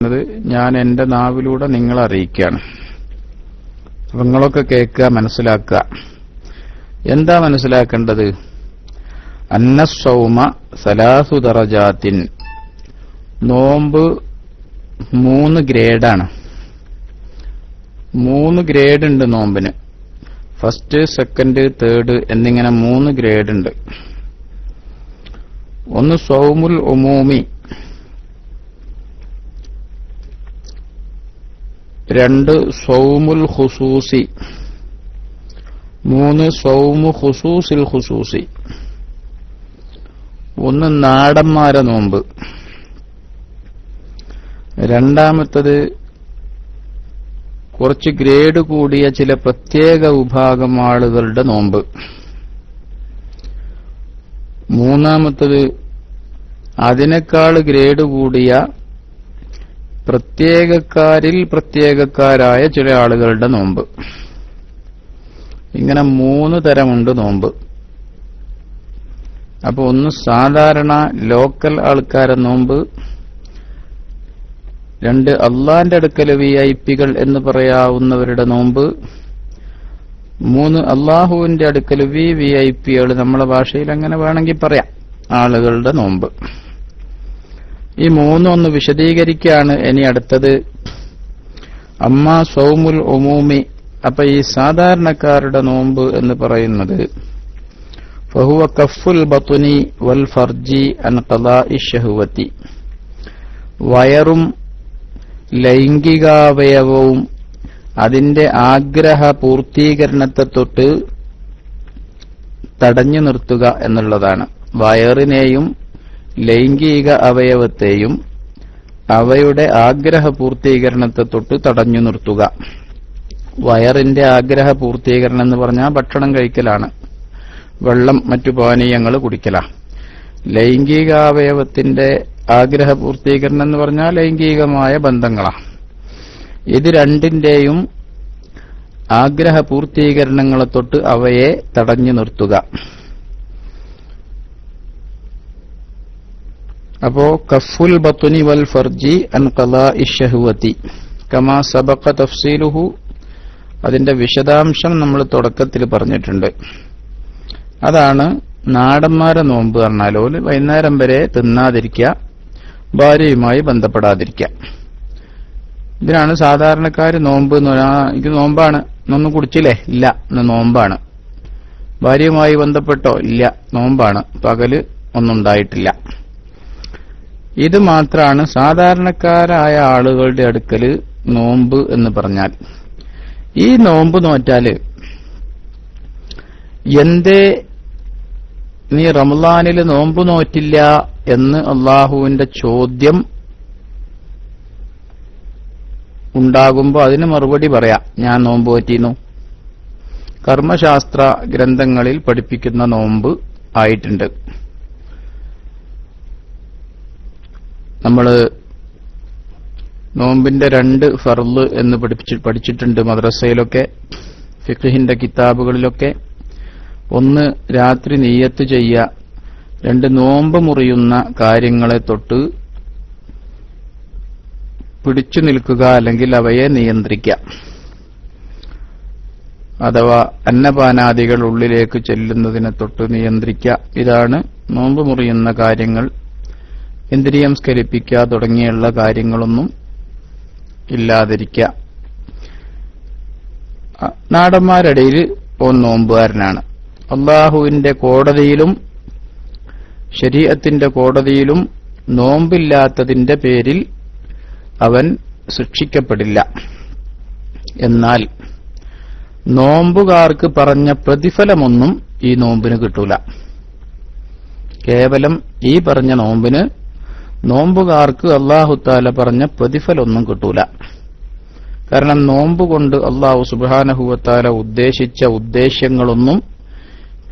ഞാൻ എന്റെ നാവിലൂടെ നിങ്ങളെ അറിയിക്കുകയാണ്. അപ്പൊ നിങ്ങളൊക്കെ കേൾക്കുക, മനസ്സിലാക്കുക. എന്താ മനസ്സിലാക്കേണ്ടത്? അന്നസ്സൗമ സലാസു ദറജാത്തിൻ, നോമ്പ് 3 ഗ്രേഡാണ്. 3 ഗ്രേഡ് ഉണ്ട് നോമ്പിന്. ഫസ്റ്റ്, സെക്കൻഡ്, തേർഡ് എന്നിങ്ങനെ 3 ഗ്രേഡ് ഉണ്ട്. ഒന്ന് സൗമുൽ ഉമൂമി, 2 സൗമുൽ ഖുസൂസി, 3 സൗമു ഖുസൂസിൽ ഖുസൂസി. 1 നാടന്മാരെ നോമ്പ്. രണ്ടാമത്തത് കുറച്ച് ഗ്രേഡ് കൂടിയ ചില പ്രത്യേക വിഭാഗം ആളുകളുടെ നോമ്പ്. മൂന്നാമത്തത് അതിനേക്കാൾ ഗ്രേഡ് കൂടിയ പ്രത്യേകക്കാരായ ചില ആളുകളുടെ നോമ്പ്. ഇങ്ങനെ 3 തരമുണ്ട് നോമ്പ്. അപ്പൊ ഒന്ന് സാധാരണ ലോക്കൽ ആൾക്കാരെ നോമ്പ്, 2 അള്ളാന്റെ അടുക്കൽ വിഐപികൾ എന്ന് പറയാവുന്നവരുടെ നോമ്പ്, 3 അള്ളാഹുവിന്റെ അടുക്കൽ വിഐപികൾ, നമ്മളെ ഭാഷയിൽ അങ്ങനെ വേണമെങ്കിൽ പറയാം, ആളുകളുടെ നോമ്പ്. ഈ 3 ഒന്ന് വിശദീകരിക്കുകയാണ് ഇനി അടുത്തത്. അമ്മാ സൗമുൽ ഉമൂമി, അപ്പൊ ഈ സാധാരണക്കാരുടെ നോമ്പ് എന്ന് പറയുന്നത് ഫഹുവ കഫുൽ ബത്നി വൽ ഫർജി അൻ ഖളാഇ ശഹവതി, വയറും ലൈംഗികാവയവവും അതിന്റെ ആഗ്രഹ പൂർത്തീകരണത്തെ തൊട്ട് തടഞ്ഞു നിർത്തുക എന്നുള്ളതാണ്. വയറിനെയും ലൈംഗിക അവയവത്തെയും അവയുടെ ആഗ്രഹ പൂർത്തീകരണത്തെ തൊട്ട് തടഞ്ഞു നിർത്തുക. വയറിന്റെ ആഗ്രഹ പൂർത്തീകരണം എന്ന് പറഞ്ഞാൽ ഭക്ഷണം കഴിക്കലാണ്, വെള്ളം മറ്റു പാനീയങ്ങൾ കുടിക്കലാണ്. ലൈംഗികാവയവത്തിന്റെ ആഗ്രഹ പൂർത്തീകരണം എന്ന് പറഞ്ഞാൽ ലൈംഗികമായ ബന്ധങ്ങളാണ്. ഇത് രണ്ടിന്റെയും ആഗ്രഹ പൂർത്തീകരണങ്ങളെ തൊട്ട് അവയെ തടഞ്ഞു നിർത്തുക. അപ്പോ കഫുൽ ബത്നി വൽ ഫർജി അൻ ഖളാഇ ശഹവതി കമാ സബഖ തഫ്സീലുഹു, അതിന്റെ വിശദാംശം നമ്മൾ തുടക്കത്തിൽ പറഞ്ഞിട്ടുണ്ട്. അതാണ് നാടന്മാരെ നോമ്പ് പറഞ്ഞാൽ വൈകുന്നേരം വരെ തിന്നാതിരിക്കുക, ഭാര്യയുമായി ബന്ധപ്പെടാതിരിക്കുക. ഇതിനാണ് സാധാരണക്കാര് നോമ്പ് എന്ന് പറഞ്ഞാൽ, എനിക്ക് നോമ്പാണ്, ഇന്നൊന്നും കുടിച്ചില്ലേ? ഇല്ല, ഇന്ന് നോമ്പാണ്. ഭാര്യയുമായി ബന്ധപ്പെട്ടോ? ഇല്ല, നോമ്പാണ്, പകല് ഒന്നും ഉണ്ടായിട്ടില്ല. ഇത് മാത്രമാണ് സാധാരണക്കാരായ ആളുകളുടെ അടുക്കല് നോമ്പ് എന്ന് പറഞ്ഞാൽ. ഈ നോമ്പ് നോറ്റാല് എന്തേ നീ റമളാനിൽ നോമ്പ് നോറ്റില്ല എന്ന് അള്ളാഹുവിന്റെ ചോദ്യം ഉണ്ടാകുമ്പോൾ അതിന് മറുപടി പറയാം, ഞാൻ നോമ്പ് നോറ്റിന്നു. കർമ്മശാസ്ത്ര ഗ്രന്ഥങ്ങളിൽ പഠിപ്പിക്കുന്ന നോമ്പ് ആയിട്ടുണ്ട്. നമ്മള് നോമ്പിന്റെ 2 ഫർള് എന്ന് പഠിച്ചിട്ടുണ്ട് മദ്രസയിലൊക്കെ, ഫിഖ്ഹിന്റെ കിതാബുകളിലൊക്കെ. 1 രാത്രി നിയ്യത്ത് ചെയ്യുക, 2 നോമ്പ് മുറിയുന്ന കാര്യങ്ങളെ തൊട്ട് പിടിച്ചു നിൽക്കുക, അല്ലെങ്കിൽ അവയെ നിയന്ത്രിക്കുക. അഥവാ അന്നപാനാദികൾ ഉള്ളിലേക്ക് ചെല്ലുന്നതിനെ തൊട്ട് നിയന്ത്രിക്കുക. ഇതാണ് നോമ്പ് മുറിയുന്ന കാര്യങ്ങൾ. ഇന്ദ്രിയം സ്ഖലിപ്പിക്കുക തുടങ്ങിയുള്ള കാര്യങ്ങളൊന്നും ഇല്ലാതിരിക്കുക. നാടന്മാരിടയിൽ നോമ്പുകാരനാണ്. അള്ളാഹുവിന്റെ കോടതിയിലും ശരീഅത്തിന്റെ കോടതിയിലും നോമ്പില്ലാത്തതിന്റെ പേരിൽ അവൻ ശിക്ഷിക്കപ്പെടില്ല. എന്നാൽ നോമ്പുകാർക്ക് പറഞ്ഞ പ്രതിഫലമൊന്നും ഈ നോമ്പിന് കിട്ടൂല. കേവലം ഈ പറഞ്ഞ നോമ്പിന് നോമ്പുകാർക്ക് അല്ലാഹു തആല പറഞ്ഞ പ്രതിഫലമൊന്നും കിട്ടൂല. കാരണം നോമ്പ് കൊണ്ട് അല്ലാഹു സുബ്ഹാനഹു വ തആല ഉദ്ദേശിച്ച ഉദ്ദേശ്യങ്ങളൊന്നും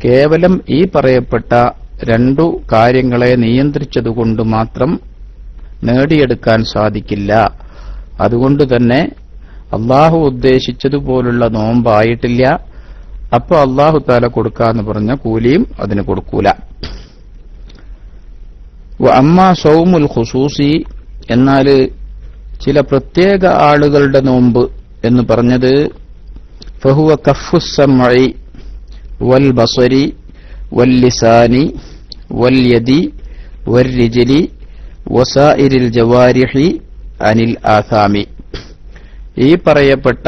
കേവലം ഈ പറയപ്പെട്ട 2 കാര്യങ്ങളെ നിയന്ത്രിച്ചതുകൊണ്ട് മാത്രം നേടിയെടുക്കാൻ സാധിക്കില്ല. അതുകൊണ്ട് തന്നെ അല്ലാഹു ഉദ്ദേശിച്ചതുപോലുള്ള നോമ്പായിട്ടില്ല. അപ്പൊ അല്ലാഹു തആല കൊടുക്കാന്ന് പറഞ്ഞ കൂലിയും അതിന് കൊടുക്കൂല. അമ്മാ സൗമുൽ ഖുസൂസി, എന്നാൽ ചില പ്രത്യേക ആളുകളുടെ നോമ്പ് എന്ന് പറഞ്ഞത് ഫഹുവ കഫ്ഫുസ് സമഇ വൽ ബസരി വൽ ലിസാനി വൽ യദി വൽ റിജ്ലി വസാഇരിൽ ജവാരിഹി അനിൽ ആസാമി. ഈ പറയപ്പെട്ട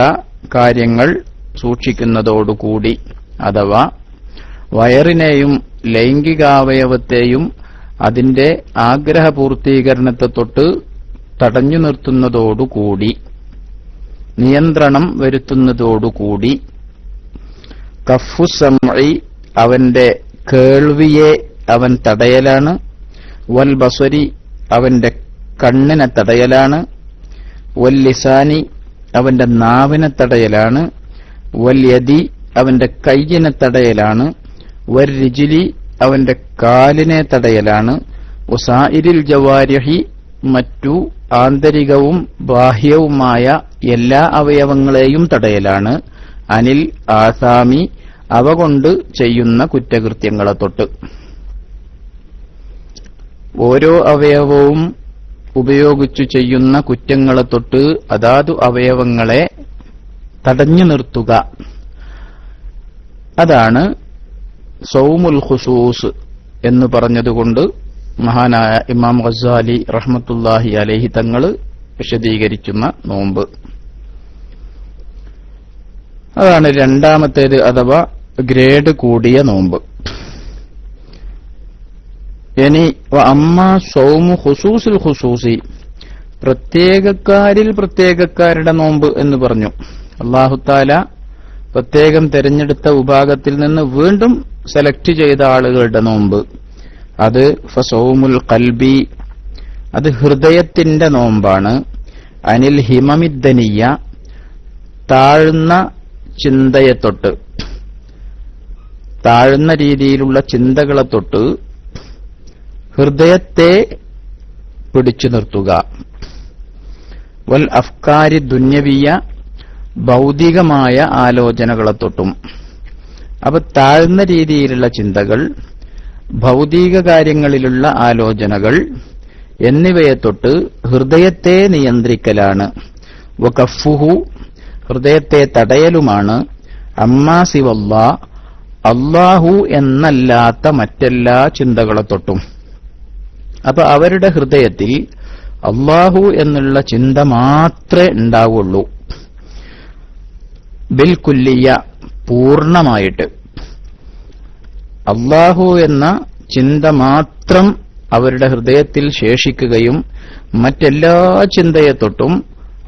കാര്യങ്ങൾ സൂക്ഷിക്കുന്നതോടുകൂടി, അഥവാ വയറിനെയും ലൈംഗികാവയവത്തെയും അതിന്റെ ആഗ്രഹപൂർത്തീകരണത്തെ തൊട്ട് തടഞ്ഞു നിർത്തുന്നതോടുകൂടി, നിയന്ത്രണം വരുത്തുന്നതോടുകൂടി, കഫ്ഫു സമഇ അവന്റെ കേൾവിയെ അവൻ തടയലാണ്, വൽ ബസരി അവന്റെ കണ്ണിനെ തടയലാണ്, വൽ ലിസാനി അവന്റെ നാവിനെ തടയലാണ്, വൽ യദി അവന്റെ കയ്യിനെ തടയലാണ്, വൽ റിജ്ലി അവന്റെ കാലിനെ തടയലാണ്, വസാഇരിൽ ജവാരിഹി മറ്റു ആന്തരികവും ബാഹ്യവുമായ എല്ലാ അവയവങ്ങളെയും തടയലാണ്, അനിൽ ആസാമി അവ കൊണ്ട് ചെയ്യുന്ന കുറ്റകൃത്യങ്ങളെ തൊട്ട്. ഓരോ അവയവവും ഉപയോഗിച്ചു ചെയ്യുന്ന കുറ്റങ്ങളെ തൊട്ട് അതാതു അവയവങ്ങളെ തടഞ്ഞു നിർത്തുക. അതാണ് സൗമുൽ ഖുസൂസ് എന്ന് പറഞ്ഞതുകൊണ്ട് മഹാനായ ഇമാം ഗസ്സാലി റഹ്മത്തുള്ളാഹി അലൈഹി തങ്ങൾ വിശദീകരിക്കുന്ന നോമ്പ്. അതാണ് രണ്ടാമത്തേത്, അഥവാ ഗ്രേഡ് കൂടിയ നോമ്പ്. ഇനി അമ്മ സൗമു ഖുസൂസുൽ ഖുസൂസി, പ്രത്യേകക്കാരിൽ പ്രത്യേകക്കാരുടെ നോമ്പ് എന്ന് പറഞ്ഞു. അല്ലാഹു തആല പ്രത്യേകം തെരഞ്ഞെടുത്ത വിഭാഗത്തിൽ നിന്ന് വീണ്ടും സെലക്ട് ചെയ്ത ആളുകളുടെ നോമ്പ്, അത് ഫസൗമുൽ ഖൽബി, അത് ഹൃദയത്തിന്റെ നോമ്പാണ്. അനിൽ ഹിമമിദ്ദനിയ, താഴ്ന്ന ചിന്തയെ തൊട്ട്, താഴ്ന്ന രീതിയിലുള്ള ചിന്തകളെ തൊട്ട് ഹൃദയത്തെ പിടിച്ചു നിർത്തുക. വൽ അഫ്കാരി ദുന്യവിയ, ഭൗതികമായ ആലോചനകളെ തൊട്ടും. അപ്പൊ താഴ്ന്ന രീതിയിലുള്ള ചിന്തകൾ, ഭൗതിക കാര്യങ്ങളിലുള്ള ആലോചനകൾ എന്നിവയെ തൊട്ട് ഹൃദയത്തെ നിയന്ത്രിക്കലാണ്. വകഫുഹു, ഹൃദയത്തെ തടയലുമാണ്. അമ്മാ സിവല്ലാ, അല്ലാഹു എന്നല്ലാത്ത മറ്റെല്ലാ ചിന്തകളെ തൊട്ടും. അപ്പൊ അവരുടെ ഹൃദയത്തിൽ അല്ലാഹു എന്നുള്ള ചിന്ത മാത്രമേ ഉണ്ടാവുള്ളൂ. ബിൽകുല്ലിയ, പൂർണ്ണമായിട്ട് അല്ലാഹു എന്ന ചിന്ത മാത്രം അവരുടെ ഹൃദയത്തിൽ ശേഷിക്കുകയും മറ്റെല്ലാ ചിന്തയെ തൊട്ടും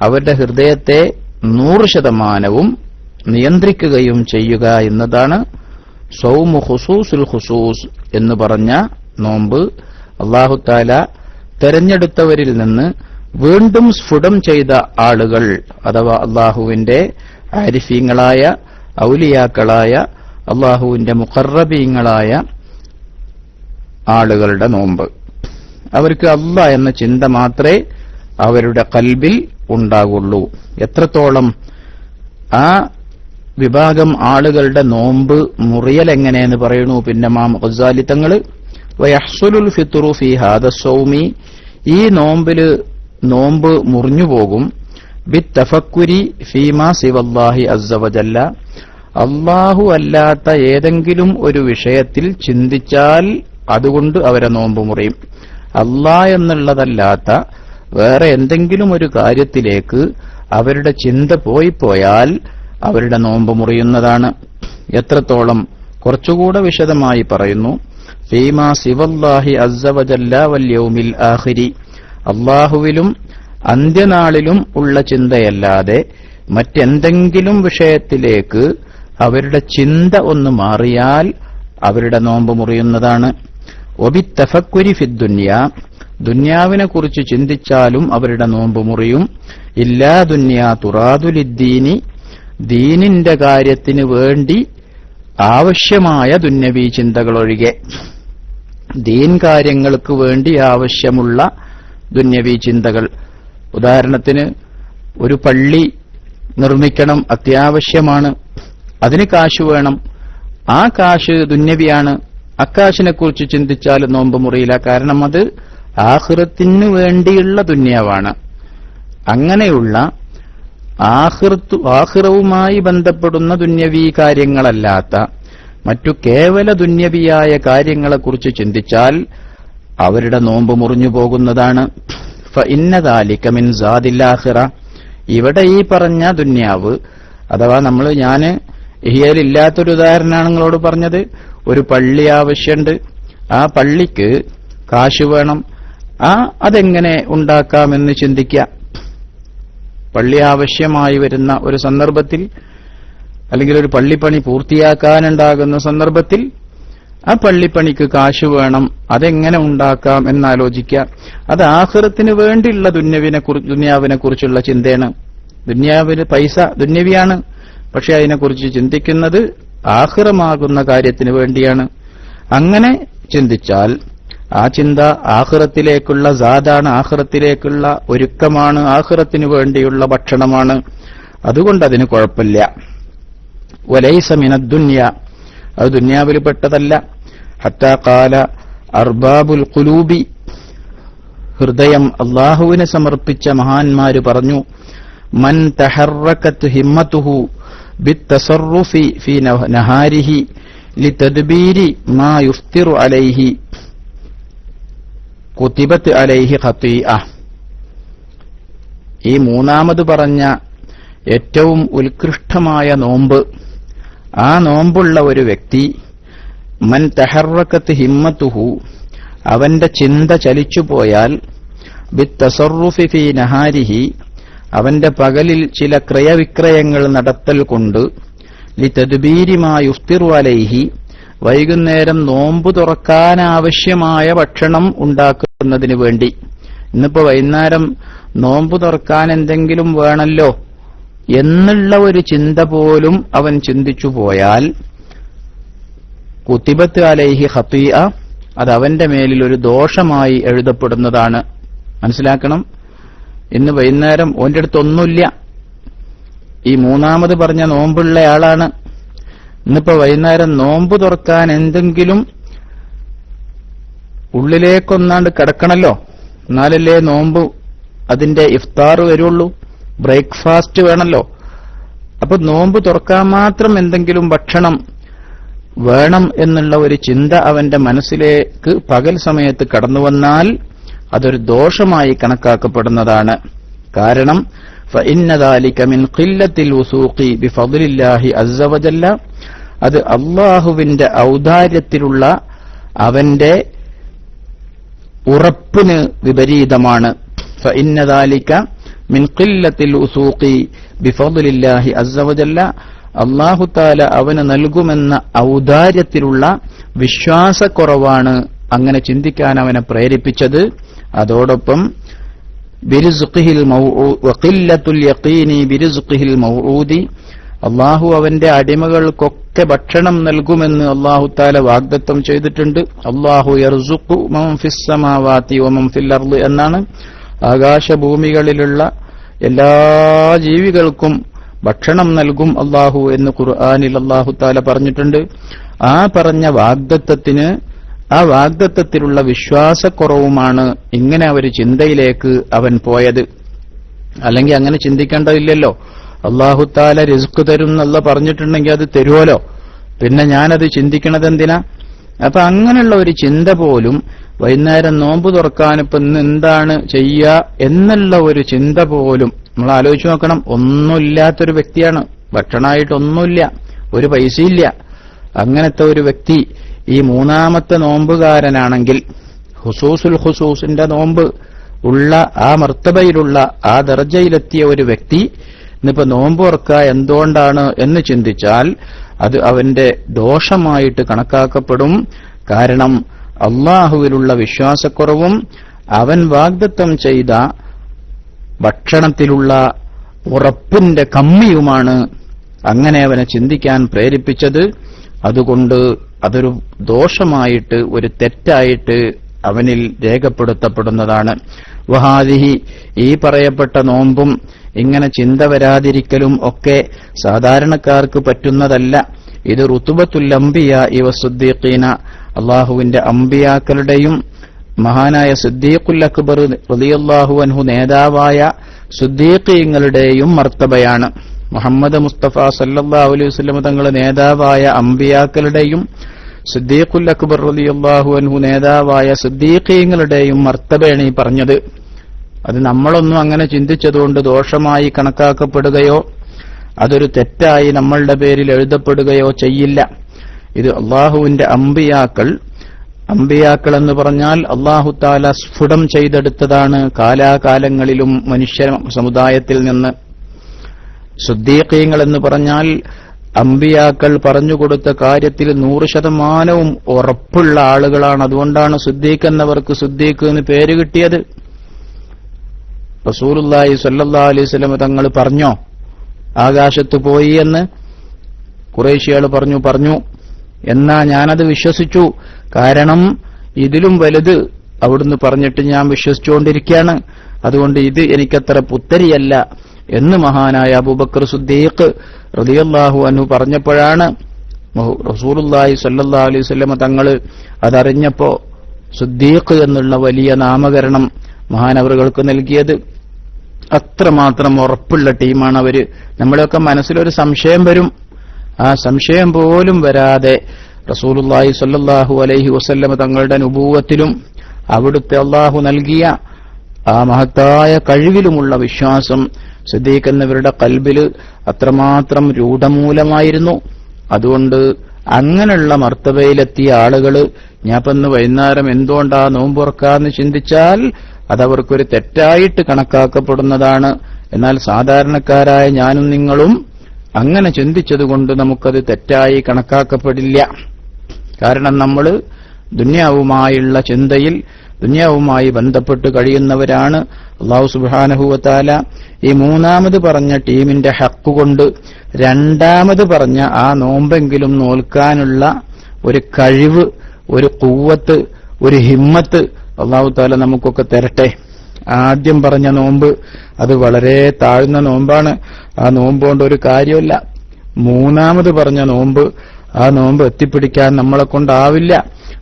അവരുടെ ഹൃദയത്തെ 100% നിയന്ത്രിക്കുകയും ചെയ്യുക എന്നതാണ് സൗമു ഖുസൂസുൽ ഖുസൂസ് എന്ന് പറഞ്ഞ നോമ്പ്. അല്ലാഹു തആല തെരഞ്ഞെടുത്തവരിൽ നിന്ന് വീണ്ടും സ്ഫുടം ചെയ്ത ആളുകൾ, അഥവാ അല്ലാഹുവിന്റെ ആരിഫീങ്ങളായ ഔലിയാക്കളായ അല്ലാഹുവിന്റെ മുഖറബീങ്ങളായ ആളുകളുടെ നോമ്പ്. അവർക്ക് അല്ലാഹ് എന്ന ചിന്ത മാത്രമേ അവരുടെ ഖൽബിൽ ഉണ്ടാകുള്ളൂ. എത്രത്തോളം ആ വിഭാഗം ആളുകളുടെ നോമ്പ് മുറിയൽ എങ്ങനെയെന്ന് പറയുന്നു പിന്നെ ഇമാം ഗസ്സാലി തങ്ങൾ. വയഹ്സുലുൽ ഫിത്റു ഫീ ഹാദ സൗമി, ഈ നോമ്പില് നോമ്പ് മുറിഞ്ഞുപോകും. ബിത്തഫക്കുരി ഫീമാ സിവല്ലാഹി അസ്സ വജല്ല, അല്ലാഹു അല്ലാത്ത ഏതെങ്കിലും ഒരു വിഷയത്തിൽ ചിന്തിച്ചാൽ അതുകൊണ്ട് അവരെ നോമ്പ് മുറിയും. അല്ലാഹ് എന്നുള്ളതല്ലാത്ത വേറെ എന്തെങ്കിലും ഒരു കാര്യത്തിലേക്ക് അവരുടെ ചിന്ത പോയാൽ അവരുടെ നോമ്പ് മുറിയുന്നതാണ്. എത്രത്തോളം കുറച്ചുകൂടെ വിശദമായി പറയുന്നു. ഫീമാ സിവല്ലാഹി അസ്സ വജല്ല വൽ യൗമിൽ ആഖിരി, അല്ലാഹുവിലും അന്ത്യനാളിലും ഉള്ള ചിന്തയല്ലാതെ മറ്റെന്തെങ്കിലും വിഷയത്തിലേക്ക് അവരുടെ ചിന്ത ഒന്ന് മാറിയാൽ അവരുടെ നോമ്പ് മുറിയുന്നതാണ്. ഒബിത്തഫക്കുരി ഫിദ്ദുന്യ, ദുന്യാവിനെ കുറിച്ച് ചിന്തിച്ചാലും അവരുടെ നോമ്പ് മുറിയും. ഇല്ലാ ദുന്യാ തുറാദുലിദ്ദീനി, ദീനിന്റെ കാര്യത്തിന് വേണ്ടി ആവശ്യമായ ദുന്യവി ചിന്തകളൊഴികെ, ദീൻ കാര്യങ്ങൾക്ക് വേണ്ടി ആവശ്യമുള്ള ദുന്യവി ചിന്തകൾ. ഉദാഹരണത്തിന് ഒരു പള്ളി നിർമ്മിക്കണം, അത്യാവശ്യമാണ്, അതിന് കാശ് വേണം, ആ കാശ് ദുന്യവിയാണ്, അക്കാശിനെക്കുറിച്ച് ചിന്തിച്ചാൽ നോമ്പ് മുറിയില്ല. കാരണം അത് ആഖിറത്തിന് വേണ്ടിയുള്ള ദുന്യാവാണ്. അങ്ങനെയുള്ള ആഖിറവുമായി ബന്ധപ്പെടുന്ന ദുന്യവീ കാര്യങ്ങളല്ലാത്ത മറ്റു കേവല ദുന്യവിയായ കാര്യങ്ങളെക്കുറിച്ച് ചിന്തിച്ചാൽ അവരുടെ നോമ്പ് മുറിഞ്ഞു പോകുന്നതാണ്. ഫഇന്ന ദാലിക മിൻ സാദിൽ ആഖിറ. ഇവിടെ ഈ പറഞ്ഞ ദുന്യാവ് അഥവാ ഞാൻ ഇഹ്യയിലില്ലാത്തൊരു ഉദാഹരണമാണ് നിങ്ങളോട് പറഞ്ഞത്. ഒരു പള്ളി ആവശ്യമുണ്ട്, ആ പള്ളിക്ക് കാശ് വേണം, അതെങ്ങനെ ഉണ്ടാക്കാമെന്ന് ചിന്തിക്കുക. പള്ളി ആവശ്യമായി വരുന്ന ഒരു സന്ദർഭത്തിൽ അല്ലെങ്കിൽ ഒരു പള്ളിപ്പണി പൂർത്തിയാക്കാനുണ്ടാകുന്ന സന്ദർഭത്തിൽ ആ പള്ളിപ്പണിക്ക് കാശ് വേണം, അതെങ്ങനെ ഉണ്ടാക്കാം എന്നാലോചിക്കുക. അത് ആഖിറത്തിന് വേണ്ടിയുള്ള ദുന്യാവിനെ കുറിച്ചുള്ള ചിന്തയാണ്. ദുന്യാവിന് പൈസ ദുന്യവിയാണ്, പക്ഷെ അതിനെക്കുറിച്ച് ചിന്തിക്കുന്നത് ആഖിറമാകുന്ന കാര്യത്തിന് വേണ്ടിയാണ്. അങ്ങനെ ചിന്തിച്ചാൽ ആ ചിന്ത ആഖിറത്തിലേക്കുള്ള സാദാണ്, ആഖിറത്തിലേക്കുള്ള ഒരുക്കമാണ്, ആഖിറത്തിന് വേണ്ടിയുള്ള ഭക്ഷണമാണ്. അതുകൊണ്ട് അതിന് കുഴപ്പമില്ല. വലൈസ മിനദ് ദുനിയ, അത് ദുന്യാവിൽ പെട്ടതല്ല. ഹത്താ ഖാല അർബാബുൽ ഖുലൂബി, ഹൃദയം അല്ലാഹുവിനെ സമർപ്പിച്ച മഹാന്മാര് പറഞ്ഞു, മൻ തഹറക്കത് ഹിമ്മതുഹു ബിത്തസറുഫി ഫീ നഹാരിഹി ലിതദ്ബീരി മാ യുഫ്തിറു അലൈഹി കുതിബത് അലൈഹി ഖതീഅ. ഈ മൂന്നാമത് പറഞ്ഞ ഏറ്റവും ഉത്കൃഷ്ടമായ നോമ്പ്, ആ നോമ്പുള്ള ഒരു വ്യക്തി, മൻ തഹറക്കത്ത് ഹിമ്മത്തുഹു, അവന്റെ ചിന്ത ചലിച്ചുപോയാൽ, ബിത്തസറുഫി ഫീ നഹാരിഹി, അവന്റെ പകലിൽ ചില ക്രയവിക്രയങ്ങൾ നടത്തൽ കൊണ്ട്, ലിതദ്ബീരി മാ യുഫ്തിറു അലൈഹി, വൈകുന്നേരം നോമ്പ് തുറക്കാനാവശ്യമായ ഭക്ഷണം ഉണ്ടാക്കുന്നതിന് വേണ്ടി. ഇന്നിപ്പോ വൈകുന്നേരം നോമ്പ് തുറക്കാൻ എന്തെങ്കിലും വേണല്ലോ എന്നുള്ള ഒരു ചിന്ത പോലും അവൻ ചിന്തിച്ചു പോയാൽ, കുതിബത്ത് അലൈഹി ഖതീഅ, അത് അവന്റെ മേലിൽ ഒരു ദോഷമായി എഴുതപ്പെടുന്നതാണ്. മനസ്സിലാക്കണം, ഇന്ന് വൈകുന്നേരം ഓന്റെ അടുത്തൊന്നുമില്ല, ഈ മൂന്നാമത് പറഞ്ഞ നോമ്പുള്ള ആളാണ്. ഇന്നിപ്പോ വൈകുന്നേരം നോമ്പ് തുറക്കാൻ എന്തെങ്കിലും ഉള്ളിലേക്കൊന്നാണ്ട് കിടക്കണല്ലോ, എന്നാലല്ലേ നോമ്പ് അതിന്റെ ഇഫ്താർ വരുള്ളൂ, ബ്രേക്ക്ഫാസ്റ്റ് വേണമല്ലോ. അപ്പൊ നോമ്പ് തുറക്കാൻ മാത്രം എന്തെങ്കിലും ഭക്ഷണം വേണം എന്നുള്ള ഒരു ചിന്ത അവന്റെ മനസ്സിലേക്ക് പകൽ സമയത്ത് കടന്നുവന്നാൽ അതൊരു ദോഷമായി കണക്കാക്കപ്പെടുന്നതാണ്. കാരണം فإن ذلك من قلة الوثوق بفضل الله عز وجل, അത് അല്ലാഹുവിന്റെ ഔദാര്യത്തിലുള്ള അവന്റെ ഉറപ്പിന് വിപരീതമാണ്. فإن ذلك من قلة الوثوق بفضل الله عز وجل, അല്ലാഹു തആല അവന് നൽകുമെന്ന ഔദാര്യത്തിലുള്ള വിശ്വാസക്കുറവാണ് അങ്ങനെ ചിന്തിക്കാൻ അവനെ പ്രേരിപ്പിച്ചത്. അതോടൊപ്പം അള്ളാഹു അവന്റെ അടിമകൾക്കൊക്കെ ഭക്ഷണം നൽകുമെന്ന് അള്ളാഹു താല വാഗ്ദത്തം ചെയ്തിട്ടുണ്ട്. അള്ളാഹു യർസുഖു മൻ ഫിസ് സമാവാതി വമൻ ഫിൽ അർള് എന്നാണ്. ആകാശഭൂമികളിലുള്ള എല്ലാ ജീവികൾക്കും ഭക്ഷണം നൽകും അള്ളാഹു എന്ന് ഖുർആനിൽ അള്ളാഹു താല പറഞ്ഞിട്ടുണ്ട്. ആ പറഞ്ഞ വാഗ്ദത്തത്തിന്, ആ വാഗ്ദത്തത്തിലുള്ള വിശ്വാസക്കുറവുമാണ് ഇങ്ങനെ ഒരു ചിന്തയിലേക്ക് അവൻ പോയത്. അല്ലെങ്കിൽ അങ്ങനെ ചിന്തിക്കേണ്ടതില്ലല്ലോ. അല്ലാഹു തആല റിസ്ക് തരും എന്നുള്ള പറഞ്ഞിട്ടുണ്ടെങ്കിൽ അത് തരുമല്ലോ, പിന്നെ ഞാനത് ചിന്തിക്കണത് എന്തിനാ? അപ്പൊ അങ്ങനെയുള്ള ഒരു ചിന്ത പോലും, വൈകുന്നേരം നോമ്പ് തുറക്കാനിപ്പോ ഇന്ന് എന്താണ് ചെയ്യുക എന്നുള്ള ഒരു ചിന്ത പോലും നമ്മൾ ആലോചിച്ച് നോക്കണം. ഒന്നുമില്ലാത്തൊരു വ്യക്തിയാണ്, ഭക്ഷണമായിട്ടൊന്നുമില്ല, ഒരു പൈസയില്ല. അങ്ങനത്തെ ഒരു വ്യക്തി ഈ മൂന്നാമത്തെ നോമ്പുകാരനാണെങ്കിൽ, ഹുസൂസുൽ ഹുസൂസിന്റെ നോമ്പ് ഉള്ള ആ മർത്തബയിലുള്ള ആ ദർജയിലെത്തിയ ഒരു വ്യക്തി ഇന്നിപ്പോ നോമ്പ് തുറക്കുക എന്തുകൊണ്ടാണ് എന്ന് ചിന്തിച്ചാൽ അത് അവന്റെ ദോഷമായിട്ട് കണക്കാക്കപ്പെടും. കാരണം അള്ളാഹുവിലുള്ള വിശ്വാസക്കുറവും അവൻ വാഗ്ദത്തം ചെയ്ത ഭക്ഷണത്തിലുള്ള ഉറപ്പിന്റെ കമ്മിയുമാണ് അങ്ങനെ അവനെ ചിന്തിക്കാൻ പ്രേരിപ്പിച്ചത്. അതുകൊണ്ട് അതൊരു ദോഷമായിട്ട്, ഒരു തെറ്റായിട്ട് അവനിൽ രേഖപ്പെടുത്തപ്പെടുന്നതാണ്. വഹാദിഹി, ഈ പറയപ്പെട്ട നോമ്പും ഇങ്ങനെ ചിന്ത വരാതിരിക്കലും ഒക്കെ സാധാരണക്കാർക്ക് പറ്റുന്നതല്ല. ഇത് റുതുബത്തുൽ അംബിയാഇ വസ്സുദ്ദീഖീന, അള്ളാഹുവിന്റെ അംബിയാക്കളുടെയും മഹാനായ സിദ്ദീഖുൽ അക്ബർ റളിയല്ലാഹു അൻഹു നേതാവായ സിദ്ദീഖീങ്ങളുടെയും മർത്തബയാണ്. മുഹമ്മദ് മുസ്തഫ സല്ലല്ലാഹു അലൈഹി വസല്ലം തങ്ങൾ നേതാവായ അമ്പിയാക്കളുടെയും സിദ്ദീഖുൽ അക്ബർ റളിയല്ലാഹു അൻഹു നേതാവായ സിദ്ദീഖീങ്ങളുടെയും മർത്തബയാണ് ഈ പറഞ്ഞത്. അത് നമ്മളൊന്നും അങ്ങനെ ചിന്തിച്ചതുകൊണ്ട് ദോഷമായി കണക്കാക്കപ്പെടുകയോ അതൊരു തെറ്റായി നമ്മളുടെ പേരിൽ എഴുതപ്പെടുകയോ ചെയ്യില്ല. ഇത് അള്ളാഹുവിന്റെ അമ്പിയാക്കൾ എന്ന് പറഞ്ഞാൽ അള്ളാഹു തആല സ്ഫുടം ചെയ്തെടുത്തതാണ് കാലാകാലങ്ങളിലും മനുഷ്യ സമുദായത്തിൽ നിന്ന്. സിദ്ദീഖീങ്ങൾ എന്ന് പറഞ്ഞാൽ അമ്പിയാക്കൾ പറഞ്ഞുകൊടുത്ത കാര്യത്തിൽ 100% ഉറപ്പുള്ള ആളുകളാണ്. അതുകൊണ്ടാണ് സിദ്ദീഖ് എന്നവർക്ക് സിദ്ദീഖ് എന്ന് പേര് കിട്ടിയത്. റസൂലുള്ളാഹി സ്വല്ലല്ലാഹു അലൈഹി വസല്ലം തങ്ങൾ പറഞ്ഞോ ആകാശത്ത് പോയി എന്ന്? ഖുറൈശികൾ പറഞ്ഞു. എന്നാ ഞാനത് വിശ്വസിച്ചു. കാരണം ഇതിലും വലുത് അവിടുന്ന് പറഞ്ഞിട്ട് ഞാൻ വിശ്വസിച്ചുകൊണ്ടിരിക്കുകയാണ്. അതുകൊണ്ട് ഇത് എനിക്കത്ര പുത്തരിയല്ല എന്ന് മഹാനായ അബൂബക്കർ സിദ്ദീഖ് റളിയല്ലാഹു അൻഹു പറഞ്ഞപ്പോഴാണ് റസൂലുള്ളാഹി സ്വല്ലല്ലാഹു അലൈഹി വസല്ലം തങ്ങൾ അതറിഞ്ഞപ്പോ സിദ്ദീഖ് എന്നുള്ള വലിയ നാമകരണം മഹാനവറുകൾക്ക് നൽകിയത്. അത്രമാത്രം ഉറപ്പുള്ള ടീമാണ് അവര്. നമ്മുടെയൊക്കെ മനസ്സിലൊരു സംശയം വരും. ആ സംശയം പോലും വരാതെ റസൂലുള്ളാഹി സ്വല്ലല്ലാഹു അലൈഹി വസല്ലം തങ്ങളുടെ നുബൂവത്തിലും അവിടുത്തെ അള്ളാഹു നൽകിയ ആ മഹത്തായ കഴിവിലുമുള്ള വിശ്വാസം സിദ്ദീഖ് എന്നവരുടെ ഖൽബില് അത്രമാത്രം രൂഢമൂലമായിരുന്നു. അതുകൊണ്ട് അങ്ങനെയുള്ള മർത്തബയിലെത്തിയ ആളുകള് ഞാനിന്ന് വൈകുന്നേരം എന്തുകൊണ്ടാ നോമ്പുറക്കാന്ന് ചിന്തിച്ചാൽ അതവർക്കൊരു തെറ്റായിട്ട് കണക്കാക്കപ്പെടുന്നതാണ്. എന്നാൽ സാധാരണക്കാരായ ഞാനും നിങ്ങളും അങ്ങനെ ചിന്തിച്ചതുകൊണ്ട് നമുക്കത് തെറ്റായി കണക്കാക്കപ്പെടില്ല. കാരണം നമ്മൾ ദുനിയാവുമായുള്ള ചിന്തയിൽ ദുനിയാവുമായി ബന്ധപ്പെട്ട് കഴിയുന്നവരാണ്. അല്ലാഹു സുബ്ഹാനഹു വ തആല ഈ മൂന്നാമത് പറഞ്ഞ ടീമിന്റെ ഹക്കുകൊണ്ട് രണ്ടാമത് പറഞ്ഞ ആ നോമ്പെങ്കിലും നോൽക്കാനുള്ള ഒരു കഴിവ്, ഒരു ഖുവ്വത്ത്, ഒരു ഹിമ്മത്ത് അല്ലാഹു തആല നമുക്കൊക്കെ തരട്ടെ. ആദ്യം പറഞ്ഞ നോമ്പ് അത് വളരെ താഴ്ന്ന നോമ്പാണ്. ആ നോമ്പ് കൊണ്ട് ഒരു കാര്യമില്ല. മൂന്നാമത് പറഞ്ഞ നോമ്പ്, ആ നോമ്പ് എത്തിപ്പിടിക്കാൻ നമ്മളെ കൊണ്ടാവില്ല.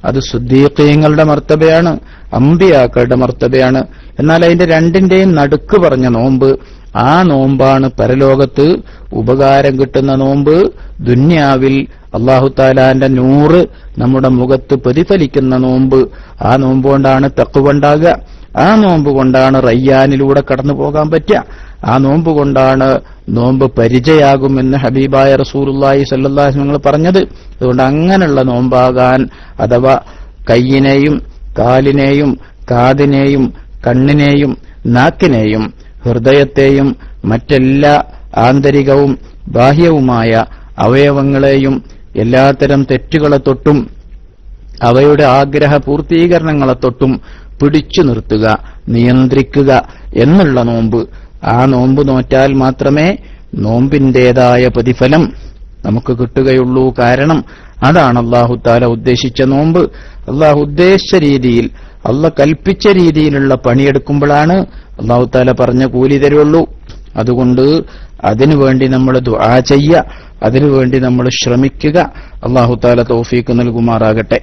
അത് സിദ്ദീഖീങ്ങളുടെ മർത്തബയാണ്, അമ്പിയാക്കളുടെ മർത്തബയാണ്. എന്നാൽ അതിന്റെ രണ്ടിന്റെയും നടുക്ക് പറഞ്ഞ നോമ്പ്, ആ നോമ്പാണ് പരലോകത്ത് ഉപകാരം കിട്ടുന്ന നോമ്പ്. ദുന്യാവിൽ അല്ലാഹു തആലാന്റെ നൂറ് നമ്മുടെ മുഖത്ത് പ്രതിഫലിക്കുന്ന നോമ്പ്. ആ നോമ്പ് കൊണ്ടാണ് തഖ്വ ഉണ്ടാകുക. ആ നോമ്പ് കൊണ്ടാണ് റയ്യാനിലൂടെ കടന്നു പോകാൻ പറ്റുക. ആ നോമ്പ് കൊണ്ടാണ് നോമ്പ് പരിചയാകുമെന്ന് ഹബീബായ റസൂലുള്ളാഹി സ്വല്ലല്ലാഹു അലൈഹി വസല്ലം പറഞ്ഞത്. അതുകൊണ്ട് അങ്ങനെയുള്ള നോമ്പാകാൻ, അഥവാ കയ്യിനെയും കാലിനെയും കാതിനെയും കണ്ണിനെയും നാക്കിനെയും ഹൃദയത്തെയും മറ്റെല്ലാ ആന്തരികവും ബാഹ്യവുമായ അവയവങ്ങളെയും എല്ലാത്തരം തെറ്റുകളെ തൊട്ടും അവയുടെ ആഗ്രഹ പൂർത്തീകരണങ്ങളെ തൊട്ടും പിടിച്ചു നിർത്തുക, നിയന്ത്രിക്കുക എന്നുള്ള നോമ്പ്. ആ നോമ്പ് നോറ്റാൽ മാത്രമേ നോമ്പിന്റേതായ പ്രതിഫലം നമുക്ക് കിട്ടുകയുള്ളൂ. കാരണം അതാണ് അല്ലാഹു തആല ഉദ്ദേശിച്ച നോമ്പ്. അല്ലാഹു ഉദ്ദേശിച്ച രീതിയിൽ, അല്ലാഹു കൽപ്പിച്ച രീതിയിലുള്ള പണിയെടുക്കുമ്പോഴാണ് അല്ലാഹു തആല പറഞ്ഞ കൂലി തരുള്ളൂ. അതുകൊണ്ട് അതിനുവേണ്ടി നമ്മൾ ദുആ ചെയ്യുക, അതിനുവേണ്ടി നമ്മൾ ശ്രമിക്കുക. അല്ലാഹു തആല തൗഫീഖ് നൽകുമാറാകട്ടെ.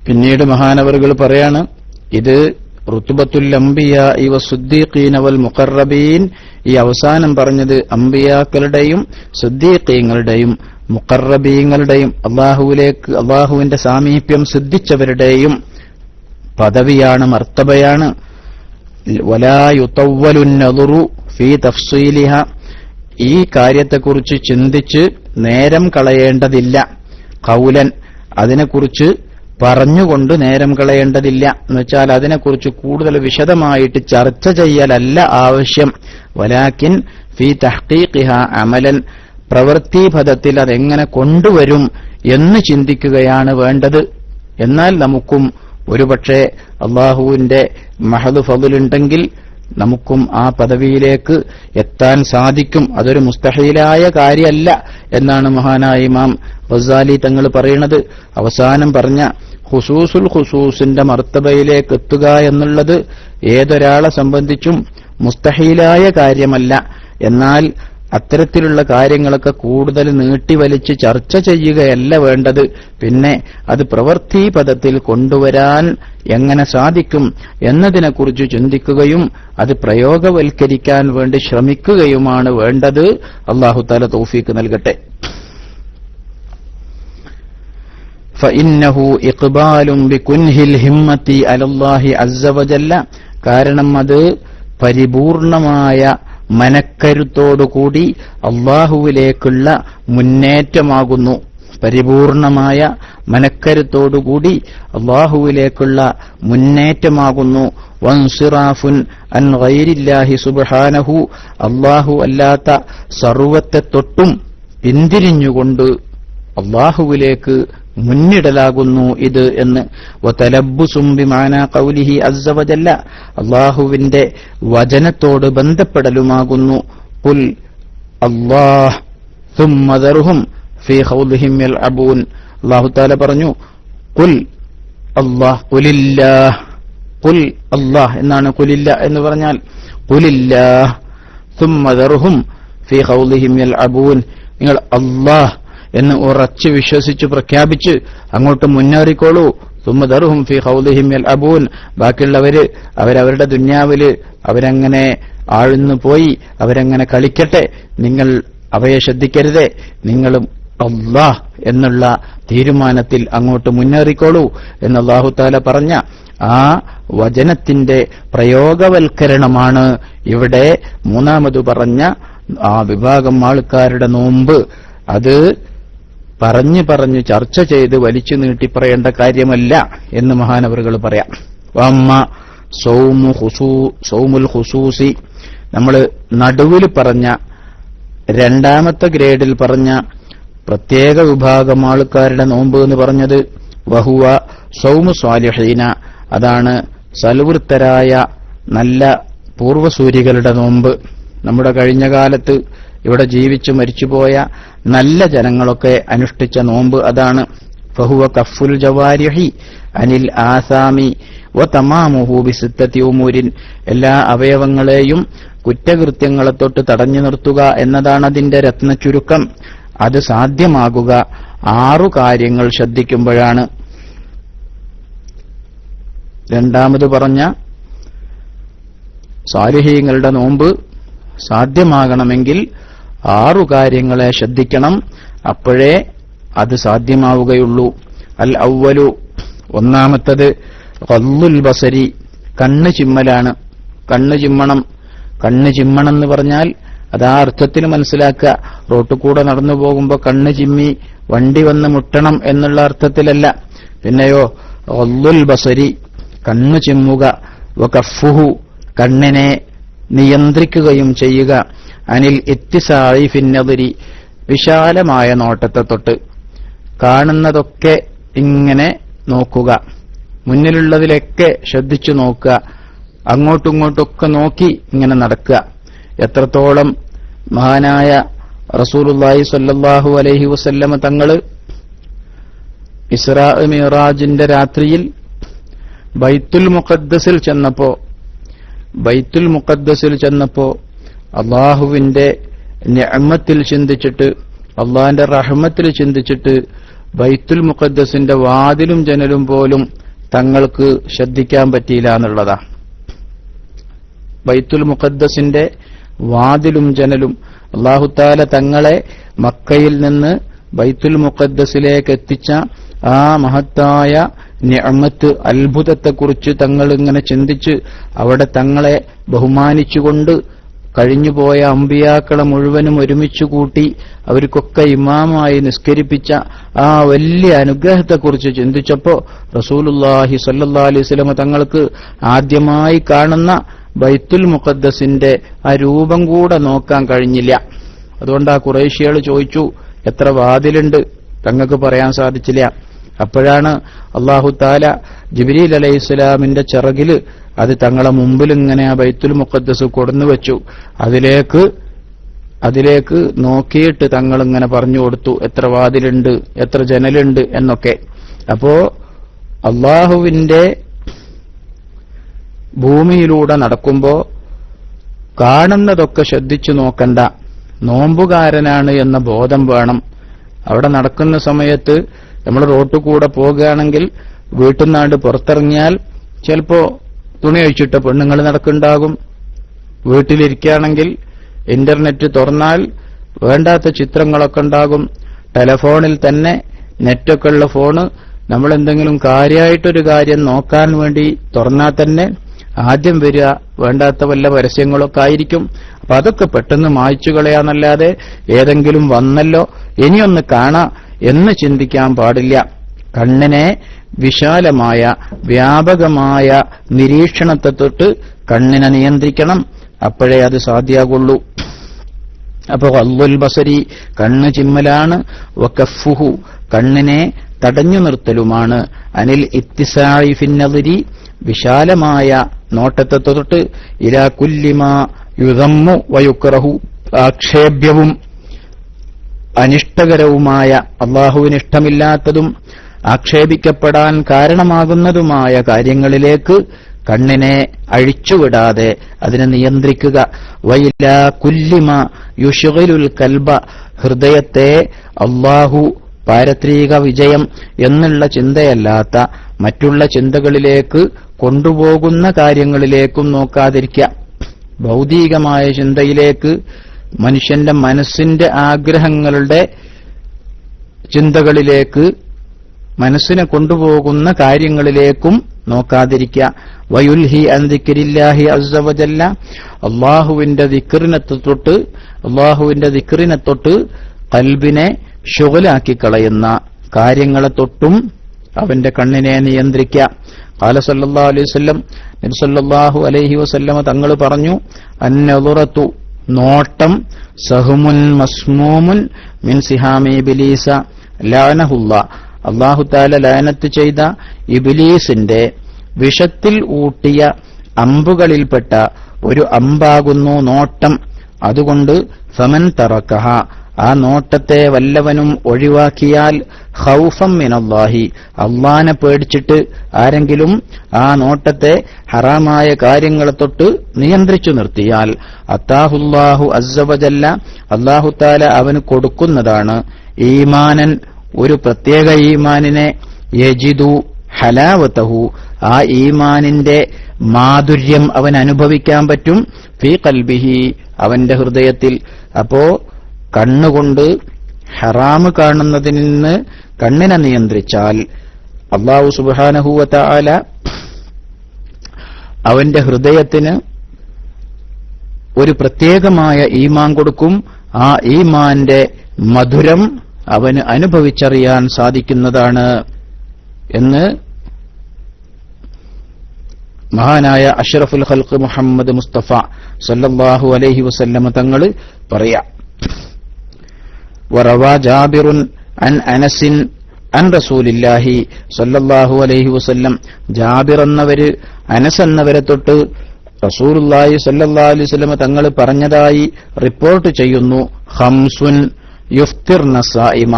പിന്നീട് മഹാനവറുകൾ പറയാണ്, ഇത് റുത്ബത്തുൽ അംബിയാഇ വസ്സുദ്ദീഖീന വൽ മുഖറബീൻ. ഈ അവസാനം പറഞ്ഞത് അംബിയാക്കളുടെയും സിദ്ദീഖീങ്ങളുടെയും മുഖറബീങ്ങളുടെയും അള്ളാഹുവിന്റെ സാമീപ്യം സിദ്ധിച്ചവരുടെയും പദവിയാണ്, മർത്തബയാണ്. വലാ യുതവ്വലു നദറു ഫീ തഫ്സീലിഹ. ഈ കാര്യത്തെക്കുറിച്ച് ചിന്തിച്ച് നേരം കളയേണ്ടതില്ല. ഖൗലൻ, അതിനെക്കുറിച്ച് പറഞ്ഞുകൊണ്ട് നേരം കളയേണ്ടതില്ല. എന്നുവെച്ചാൽ അതിനെക്കുറിച്ച് കൂടുതൽ വിശദമായിട്ട് ചർച്ച ചെയ്യലല്ല ആവശ്യം. വലാകിൻ ഫീ തഹ്ഖീഖിഹ അമലൻ, പ്രവൃത്തിപഥത്തിൽ അതെങ്ങനെ കൊണ്ടുവരും എന്ന് ചിന്തിക്കുകയാണ് വേണ്ടത്. എന്നാൽ നമുക്കും ഒരുപക്ഷെ അള്ളാഹുവിന്റെ മഹദ് ഫദ്ലുണ്ടെങ്കിൽ നമുക്കും ആ പദവിയിലേക്ക് എത്താൻ സാധിക്കും. അതൊരു മുസ്തഹീലായ കാര്യമല്ല എന്നാണ് മഹാനായ ഇമാം ഗസാലി തങ്ങൾ പറയുന്നത്. അവസാനം പറഞ്ഞ ഖുസൂസുൽ ഖുസൂസിന്റെ മർത്തബയിലേക്ക് എത്തുക എന്നുള്ളത് ഏതൊരാളെ സംബന്ധിച്ചും മുസ്തഹീലായ കാര്യമല്ല. എന്നാൽ അത്തരത്തിലുള്ള കാര്യങ്ങളൊക്കെ കൂടുതൽ നീട്ടിവലിച്ച് ചർച്ച ചെയ്യുകയല്ല വേണ്ടത്. പിന്നെ അത് പ്രവൃത്തിപഥത്തിൽ കൊണ്ടുവരാൻ എങ്ങനെ സാധിക്കും എന്നതിനെക്കുറിച്ച് ചിന്തിക്കുകയും അത് പ്രയോഗവൽക്കരിക്കാൻ വേണ്ടി ശ്രമിക്കുകയുമാണ് വേണ്ടത്. അല്ലാഹു തആല തൗഫീഖ് നൽകട്ടെ. ഫഇന്നഹു ഇഖ്ബാലുൻ ബികുൻഹിൽ ഹിമ്മത്തി അലല്ലാഹി അസ്സ വജല്ല. കാരണം അത് പരിപൂർണമായ മനക്കരുത്തോടുകൂടി അല്ലാഹുവിലേക്കുള്ള മുന്നേറ്റമാകുന്നു. പരിപൂർണമായ മനക്കരുത്തോടുകൂടി അല്ലാഹുവിലേക്കുള്ള മുന്നേറ്റമാകുന്നു. വൻസിറാഫുൻ അൻ ഗൈരില്ലാഹി സുബ്ഹാനഹു. അല്ലാഹു അല്ലാത്ത സർവത്തെ തൊട്ടും പിന്തിരിഞ്ഞുകൊണ്ട് അല്ലാഹുവിലേക്ക് മുന്നിടലാകുന്നു ഇത് എന്ന്. വതലബ്ബുസും ബിമാനാ ഖൗലിഹി അസ്സ വജല്ല. അല്ലാഹുവിന്റെ വചനത്തോട് ബന്ധപ്പെടലുമാകുന്നു. ഖുൽ അല്ലാഹ് സുമ്മ ദർഹും ഫീ ഖൗലിഹിം യൽഅബൂൻ. അല്ലാഹു തആല പറഞ്ഞു, ഖുൽ അല്ലാഹ്, ഖുലില്ലാഹ്. ഖുൽ അല്ലാഹ് എന്നാണ് ഖുലില്ല എന്ന് പറഞ്ഞാൽ. ഖുലില്ലാഹ് സുമ്മ ദർഹും ഫീ ഖൗലിഹിം യൽഅബൂൻ. നിങ്ങൾ അല്ലാഹ് എന്ന് ഉറച്ച് വിശ്വസിച്ച് പ്രഖ്യാപിച്ച് അങ്ങോട്ട് മുന്നേറിക്കോളൂ. സുമ്മദർഹും ഫീ ഖൗലിഹിം യൽഅബൂൻ. ബാക്കിയുള്ളവര് അവരവരുടെ ദുന്യാവില് അവരങ്ങനെ ആഴ്ന്നു പോയി അവരങ്ങനെ കളിക്കട്ടെ, നിങ്ങൾ അവയെ ശ്രദ്ധിക്കരുതേ, നിങ്ങളും അല്ലാഹ് എന്നുള്ള തീരുമാനത്തിൽ അങ്ങോട്ട് മുന്നേറിക്കോളൂ എന്ന് അല്ലാഹു തആല പറഞ്ഞ ആ വചനത്തിന്റെ പ്രയോഗവൽക്കരണമാണ് ഇവിടെ മൂന്നാമത് പറഞ്ഞ ആ വിഭാഗം ആൾക്കാരുടെ നോമ്പ്. അത് പറഞ്ഞു ചർച്ച ചെയ്ത് വലിച്ചു നീട്ടി പറയേണ്ട കാര്യമല്ല എന്ന് മഹാനവറുകൾ പറയാം. വമ്മ സൗമുൽ ഖുസൂസി, നമ്മൾ നടുവിൽ പറഞ്ഞ രണ്ടാമത്തെ ഗ്രേഡിൽ പറഞ്ഞ പ്രത്യേക വിഭാഗം ആൾക്കാരുടെ നോമ്പ് എന്ന് പറഞ്ഞത് വഹുവ സൗമു സ്വാലിഹീന, അതാണ് സൽവൃത്തരായ നല്ല പൂർവ്വസൂരികളുടെ നോമ്പ്. നമ്മുടെ കഴിഞ്ഞ കാലത്ത് ഇവിടെ ജീവിച്ചു മരിച്ചുപോയ നല്ല ജനങ്ങളൊക്കെ അനുഷ്ഠിച്ച നോമ്പ് അതാണ്. ഫഹുവ കഫുൽ ജവാരിഹി അനിൽ ആസാമി വതമാമുഹു ബിസിത്തത്തി ഉമൂരിൻ. എല്ലാ അവയവങ്ങളെയും കുറ്റകൃത്യങ്ങളെ തൊട്ട് തടഞ്ഞു നിർത്തുക എന്നതാണ് അതിന്റെ രത്നചുരുക്കം. അത് സാധ്യമാകുക 6 കാര്യങ്ങൾ ശ്രദ്ധിക്കുമ്പോഴാണ്. രണ്ടാമത് പറഞ്ഞ സാലിഹീങ്ങളുടെ നോമ്പ് സാധ്യമാകണമെങ്കിൽ 6 കാര്യങ്ങളെ ശ്രദ്ധിക്കണം, അപ്പോഴേ അത് സാധ്യമാവുകയുള്ളൂ. അൽ അവ്വലു, ഒന്നാമത്തത് ഖള്ളുൽ ബസരി, കണ്ണ് ചിമ്മലാണ്. കണ്ണ് ചിമ്മണം എന്ന് പറഞ്ഞാൽ അത് ആ അർത്ഥത്തിൽ മനസ്സിലാക്കുക. റോട്ടിൽ കൂടെ നടന്നു പോകുമ്പോൾ കണ്ണ് ചിമ്മി വണ്ടി വന്ന് മുട്ടണം എന്നുള്ള അർത്ഥത്തിലല്ല. പിന്നെയോ ഖള്ളുൽ ബസരി, കണ്ണ് ചിമ്മുക. വകഫുഹു, കണ്ണിനെ നിയന്ത്രിക്കുകയും ചെയ്യുക. അനിൽ ഇത്തിസാഇ ഫിന്നദരി, വിശാലമായ നോട്ടത്തെ തൊട്ട് കാണുന്നതൊക്കെ ഇങ്ങനെ നോക്കുക, മുന്നിലുള്ളതിലൊക്കെ ശ്രദ്ധിച്ചു നോക്കുക, അങ്ങോട്ടും ഇങ്ങോട്ടൊക്കെ നോക്കി ഇങ്ങനെ നടക്കുക. എത്രത്തോളം മഹാനായ റസൂലുള്ളാഹി സ്വല്ലല്ലാഹു അലൈഹി വസല്ലമ തങ്ങള് ഇസ്രാ മിഅ്റാജിന്റെ രാത്രിയിൽ ബൈത്തുൽ മുഖദ്ദസിൽ ചെന്നപ്പോ അള്ളാഹുവിന്റെ നിഅമത്തിൽ ചിന്തിച്ചിട്ട്, അള്ളാഹിന്റെ റഹ്മത്തിൽ ചിന്തിച്ചിട്ട് ബൈത്തുൽ മുഖദ്ദസിന്റെ വാതിലും ജനലും പോലും തങ്ങൾക്ക് ശ്രദ്ധിക്കാൻ പറ്റിയില്ല എന്നുള്ളതാ. ബൈത്തുൽ മുഖദ്ദസിന്റെ വാതിലും ജനലും അല്ലാഹു തആല തങ്ങളെ മക്കയിൽ നിന്ന് ബൈത്തുൽ മുഖദ്ദസിലേക്ക് എത്തിച്ച ആ മഹത്തായ നിഅമത്ത്, അത്ഭുതത്തെക്കുറിച്ച് തങ്ങൾ ഇങ്ങനെ ചിന്തിച്ച് അവിടെ തങ്ങളെ ബഹുമാനിച്ചുകൊണ്ട് കഴിഞ്ഞുപോയ അമ്പിയാക്കളെ മുഴുവനും ഒരുമിച്ചു കൂട്ടി അവർക്കൊക്കെ ഇമാമായി നിസ്കരിപ്പിച്ച ആ വലിയ അനുഗ്രഹത്തെക്കുറിച്ച് ചിന്തിച്ചപ്പോ റസൂലുള്ളാഹി സ്വല്ലല്ലാഹു അലൈഹി വസല്ലം തങ്ങൾക്ക് ആദ്യമായി കാണുന്ന ബൈത്തുൽ മുഖദ്ദസിന്റെ ആ രൂപം കൂടെ നോക്കാൻ കഴിഞ്ഞില്ല. അതുകൊണ്ട് ആ ഖുറൈശികൾ ചോദിച്ചു, എത്ര വാതിലുണ്ട്? തങ്ങൾക്ക് പറയാൻ സാധിച്ചില്ല. അപ്പോഴാണ് അല്ലാഹു തആല ജിബ്രീൽ അലൈഹിസ്സലാമിന്റെ ചിറകില് അത് തങ്ങളെ മുമ്പിൽ ഇങ്ങനെ ആ ബൈത്തുൽ മുഖദ്ദസ് കൊടുന്നു വെച്ചു. അതിലേക്ക് നോക്കിയിട്ട് തങ്ങൾ ഇങ്ങനെ പറഞ്ഞു കൊടുത്തു എത്ര വാതിലുണ്ട്, എത്ര ജനലുണ്ട് എന്നൊക്കെ. അപ്പോ അല്ലാഹുവിന്റെ ഭൂമിയിലൂടെ നടക്കുമ്പോ കാണുന്നതൊക്കെ ശ്രദ്ധിച്ചു നോക്കണ്ട, നോമ്പുകാരനാണ് എന്ന ബോധം വേണം. അവിടെ നടക്കുന്ന സമയത്ത് നമ്മൾ റോട്ടിൽ കൂടെ പോകുകയാണെങ്കിൽ വീട്ടിൽ നിന്നാണ്ട് പുറത്തിറങ്ങിയാൽ ചിലപ്പോ തുണി അഴിച്ചിട്ട പെണ്ണുങ്ങൾ നടക്കുന്നുണ്ടാകും. വീട്ടിലിരിക്കുകയാണെങ്കിൽ ഇന്റർനെറ്റ് തുറന്നാൽ വേണ്ടാത്ത ചിത്രങ്ങളൊക്കെ ഉണ്ടാകും. ടെലഫോണിൽ തന്നെ നെറ്റൊക്കെ ഉള്ള ഫോണ് നമ്മളെന്തെങ്കിലും കാര്യമായിട്ടൊരു കാര്യം നോക്കാൻ വേണ്ടി തുറന്നാൽ തന്നെ ആദ്യം വരിക വേണ്ടാത്ത വല്ല പരസ്യങ്ങളൊക്കെ ആയിരിക്കും. അപ്പൊ അതൊക്കെ പെട്ടെന്ന് മായ്ച്ചു കളയാന്നല്ലാതെ ഏതെങ്കിലും വന്നല്ലോ ഇനിയൊന്ന് കാണാം എന്ന് ചിന്തിക്കാൻ പാടില്ല. കണ്ണിനെ വിശാലമായ വ്യാപകമായ നിരീക്ഷണത്തെ തൊട്ട് കണ്ണിനെ നിയന്ത്രിക്കണം. അപ്പോഴേ അത് സാധ്യമാകുള്ളൂ. അപ്പൊ ഖദ്ദുൽ ബസരി കണ്ണ് ചിമ്മലാണ്, വകഫുഹു കണ്ണിനെ തടഞ്ഞു നിർത്തലുമാണ്, അനിൽ ഇത്തിസാഇ ഫിന്നദരി വിശാലമായ നോട്ടത്തെ തൊട്ട് ഇലാ കുല്ലിമാ യുദമ്മു വയുക്റഹു ആക്ഷേപ്യവും അനിഷ്ടകരവുമായ അല്ലാഹുവിന് ഇഷ്ടമില്ലാത്തതും ആക്ഷേപിക്കപ്പെടാൻ കാരണമാകുന്നതുമായ കാര്യങ്ങളിലേക്ക് കണ്ണിനെ അഴിച്ചുവിടാതെ അതിനെ നിയന്ത്രിക്കുക. വയിലാ കുല്ലിമ യുശ്ഗിലുൽ കൽബ ഹൃദയത്തെ അല്ലാഹു പാരത്രിക വിജയം എന്നുള്ള ചിന്തയല്ലാത്ത മറ്റുള്ള ചിന്തകളിലേക്ക് കൊണ്ടുപോകുന്ന കാര്യങ്ങളിലേക്കും നോക്കാതിരിക്കുക. ഭൗതികമായ ചിന്തയിലേക്ക് മനുഷ്യന്റെ മനസ്സിന്റെ ആഗ്രഹങ്ങളുടെ ചിന്തകളിലേക്ക് മനസ്സിനെ കൊണ്ടുപോകുന്ന കാര്യങ്ങളിലേക്കും നോക്കാതിരിക്കുക. വയുൽഹി അൻ ദിക്രില്ലാഹി അസ്സ വജല്ല അല്ലാഹുവിന്റെ ദിക്റിനെ തൊട്ട് ഖൽബിനെ ശുഗലാക്കി കളയുന്ന കാര്യങ്ങളെ തൊട്ടും അവന്റെ കണ്ണിനെ നിയന്ത്രിക്കുക. ഖാല സല്ലല്ലാഹു അലൈഹി വസല്ലം നബി സല്ലല്ലാഹു അലൈഹി വസല്ലമ തങ്ങൾ പറഞ്ഞു, അന്നദറതു നോട്ടം സഹ്മുൻ മസ്മൂമുൻ മിൻ സിഹാമി ഇബ്ലീസ ലഅനഹുല്ലാഹ് അല്ലാഹു തആല ലഅനത്ത് ചെയ്ത ഇബ്ലീസിന്റെ വിഷത്തിൽ ഊട്ടിയ അമ്പുകളിൽപ്പെട്ട ഒരു അമ്പാകുന്നു നോട്ടം. അതുകൊണ്ട് ഫമൻ തറക്കഹ ആ നോട്ടത്തെ വല്ലവനും ഒഴിവാക്കിയാൽ ഖൗഫം മിനല്ലാഹി അല്ലാഹനെ പേടിച്ചിട്ട് ആരെങ്കിലും ആ നോട്ടത്തെ ഹറാമായ കാര്യങ്ങളെ തൊട്ട് നിയന്ത്രിച്ചു നിർത്തിയാൽ അത്താഹുല്ലാഹു അസ്സ വജല്ല അല്ലാഹു തആല അവന് കൊടുക്കുന്നതാണ് ഈമാനൻ ഒരു പ്രത്യേക ഈമാനിനെ യജിദു ഹലാവതഹു ആ ഈമാനിന്റെ മാധുര്യം അവൻ അനുഭവിക്കാൻ പറ്റും ഫീ ഖൽബിഹി അവന്റെ ഹൃദയത്തിൽ. അപ്പോ കണ്ണുകൊണ്ട് ഹറാമ് കാണുന്നതിൽ നിന്ന് കണ്ണിനെ നിയന്ത്രിച്ചാൽ അല്ലാഹു സുബ്ഹാനഹു വ തആല അവന്റെ ഹൃദയത്തിന് ഒരു പ്രത്യേകമായ ഈമാൻ കൊടുക്കും. ആ ഈമാന്റെ മധുരം അവന് അനുഭവിച്ചറിയാൻ സാധിക്കുന്നതാണ് എന്ന് മഹാനായ അഷ്റഫുൽ ഖൽഖ് മുഹമ്മദ് മുസ്തഫ സല്ലല്ലാഹു അലൈഹി വസല്ലമ തങ്ങൾ പറയാം. വറവാ ജാബിറുൻ അൻ അനസിൻ അൻ റസൂലില്ലാഹി സല്ലല്ലാഹു അലൈഹി വസല്ലം ജാബിർ എന്നവര് അനസ് എന്നവരെ തൊട്ട് റസൂലുള്ളാഹി സല്ലല്ലാഹു അലൈഹി വസല്ലം തങ്ങൾ പറഞ്ഞതായി റിപ്പോർട്ട് ചെയ്യുന്നു. ഖംസുൻ യുഫ്തിർന സായിമ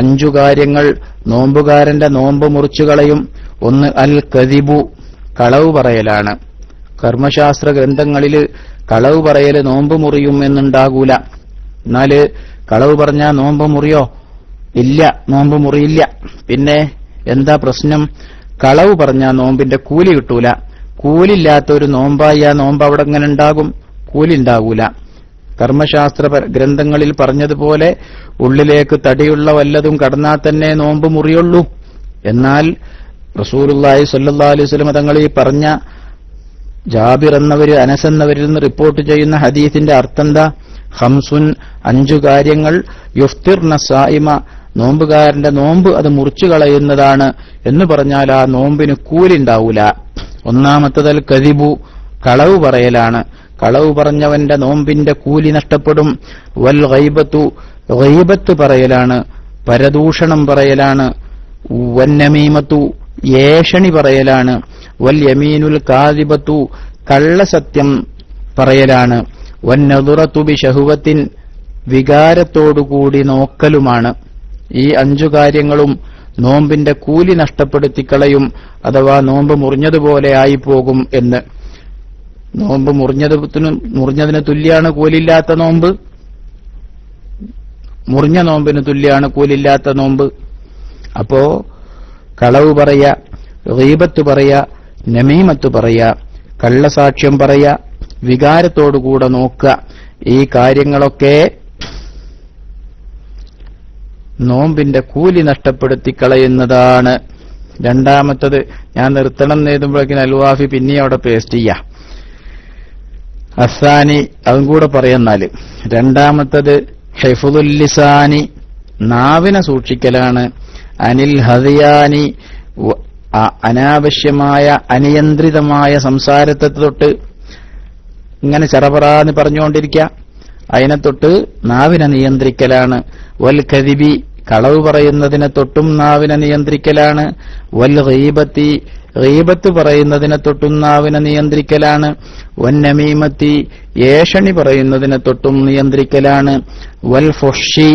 5 കാര്യങ്ങൾ നോമ്പുകാരന്റെ നോമ്പ് മുറിച്ചുകളയും. ഒന്ന് അൽ കദിബു കളവ് പറയലാണ്. കർമ്മശാസ്ത്ര ഗ്രന്ഥങ്ങളിൽ കളവ് പറയൽ നോമ്പ് മുറിയും എന്നുണ്ടാകൂല. എന്നാല് കളവ് പറഞ്ഞാൽ നോമ്പ് മുറിയോ? ഇല്ല, നോമ്പ് മുറിയില്ല. പിന്നെ എന്താ പ്രശ്നം? കളവ് പറഞ്ഞാൽ നോമ്പിന്റെ കൂലി കിട്ടൂല. കൂലില്ലാത്ത ഒരു നോമ്പായി ആ നോമ്പ് അവിടെ എങ്ങനെ ഉണ്ടാകും? കൂലി ഉണ്ടാകൂല. കർമ്മശാസ്ത്ര ഗ്രന്ഥങ്ങളിൽ പറഞ്ഞതുപോലെ ഉള്ളിലേക്ക് തടിയുള്ള വല്ലതും കടന്നാൽ തന്നെ നോമ്പ് മുറിയുള്ളൂ. എന്നാൽ റസൂലുള്ളാഹി സ്വല്ലല്ലാഹു അലൈഹി വസല്ലം തങ്ങൾ ഈ പറഞ്ഞ ജാബിർ എന്നവര് അനസ് എന്നവരിൽ നിന്ന് റിപ്പോർട്ട് ചെയ്യുന്ന ഹദീസിന്റെ അർത്ഥം എന്താ? ഖംസുൻ 5 കാര്യങ്ങൾ യുഫ്തിർന സായിമ നോമ്പുകാരന്റെ നോമ്പ് അത് മുറിച്ചു കളയുന്നതാണ് എന്ന് പറഞ്ഞാൽ ആ നോമ്പിന് കൂലി ഉണ്ടാവൂല. ഒന്നാമത്തതൽ കദിബു കളവ് പറയലാണ്. കളവ് പറഞ്ഞവന്റെ നോമ്പിന്റെ കൂലി നഷ്ടപ്പെടും. വൽ ഗൈബത്തു ഗൈബത്ത് പറയലാണ്, പരദൂഷണം പറയലാണ്. വന്നമീമത്തു ഏഷണി പറയലാണ്. വൽ യമീനുൽ കാദിബത്തു കള്ളസത്യം പറയലാണ്. വന്നദുറത്തു ബിശഹുവത്തിൻ വികാരത്തോടുകൂടി നോക്കലുമാണ്. ഈ 5 കാര്യങ്ങളും നോമ്പിന്റെ കൂലി നഷ്ടപ്പെടുത്തിക്കളയും, അഥവാ നോമ്പ് മുറിഞ്ഞതുപോലെ ആയിപ്പോകും എന്ന്. നോമ്പ് മുറിഞ്ഞതിന് തുല്യാണ് കൂലില്ലാത്ത നോമ്പ്. മുറിഞ്ഞ നോമ്പിന് തുല്യമാണ് കൂലില്ലാത്ത നോമ്പ്. അപ്പോ കളവ് പറയാ, ഗീബത്ത് പറയാ, നമീമത്ത് പറയാ, കള്ളസാക്ഷ്യം പറയാ, വികാരത്തോടുകൂടെ നോക്കുക, ഈ കാര്യങ്ങളൊക്കെ നോമ്പിന്റെ കൂലി നഷ്ടപ്പെടുത്തി കളയുന്നതാണ്. രണ്ടാമത്തത്, ഞാൻ നിർത്തണം നേടുമ്പോഴേക്കും അൽവാഫി പിന്നെ അവിടെ പേസ്റ്റ് ചെയ്യാ. അസാനി അതും കൂടെ പറയുന്നാല്. രണ്ടാമത്തത് ഹിഫ്ദുൽ ലിസാനി, നാവിനെ സൂക്ഷിക്കലാണ്. അനിൽ ഹദിയാനി, അനാവശ്യമായ അനിയന്ത്രിതമായ സംസാരത്തെ തൊട്ട് ഇങ്ങനെ ചറപറാന്ന് പറഞ്ഞുകൊണ്ടിരിക്കുക, അതിനെ തൊട്ട് നാവിനെ നിയന്ത്രിക്കലാണ്. വൽ കദിബി, കളവ് പറയുന്നതിനെ തൊട്ടും നാവിനെ നിയന്ത്രിക്കലാണ്. വൽ ഗീബത്തി, ഗീബത്ത് പറയുന്നതിനെ തൊട്ടും നാവിനെ നിയന്ത്രിക്കലാണ്. വൻ നമീമത്തി, ഏഷണി പറയുന്നതിനെ തൊട്ടും നിയന്ത്രിക്കലാണ്. വൽ ഫുഹ്ഷി,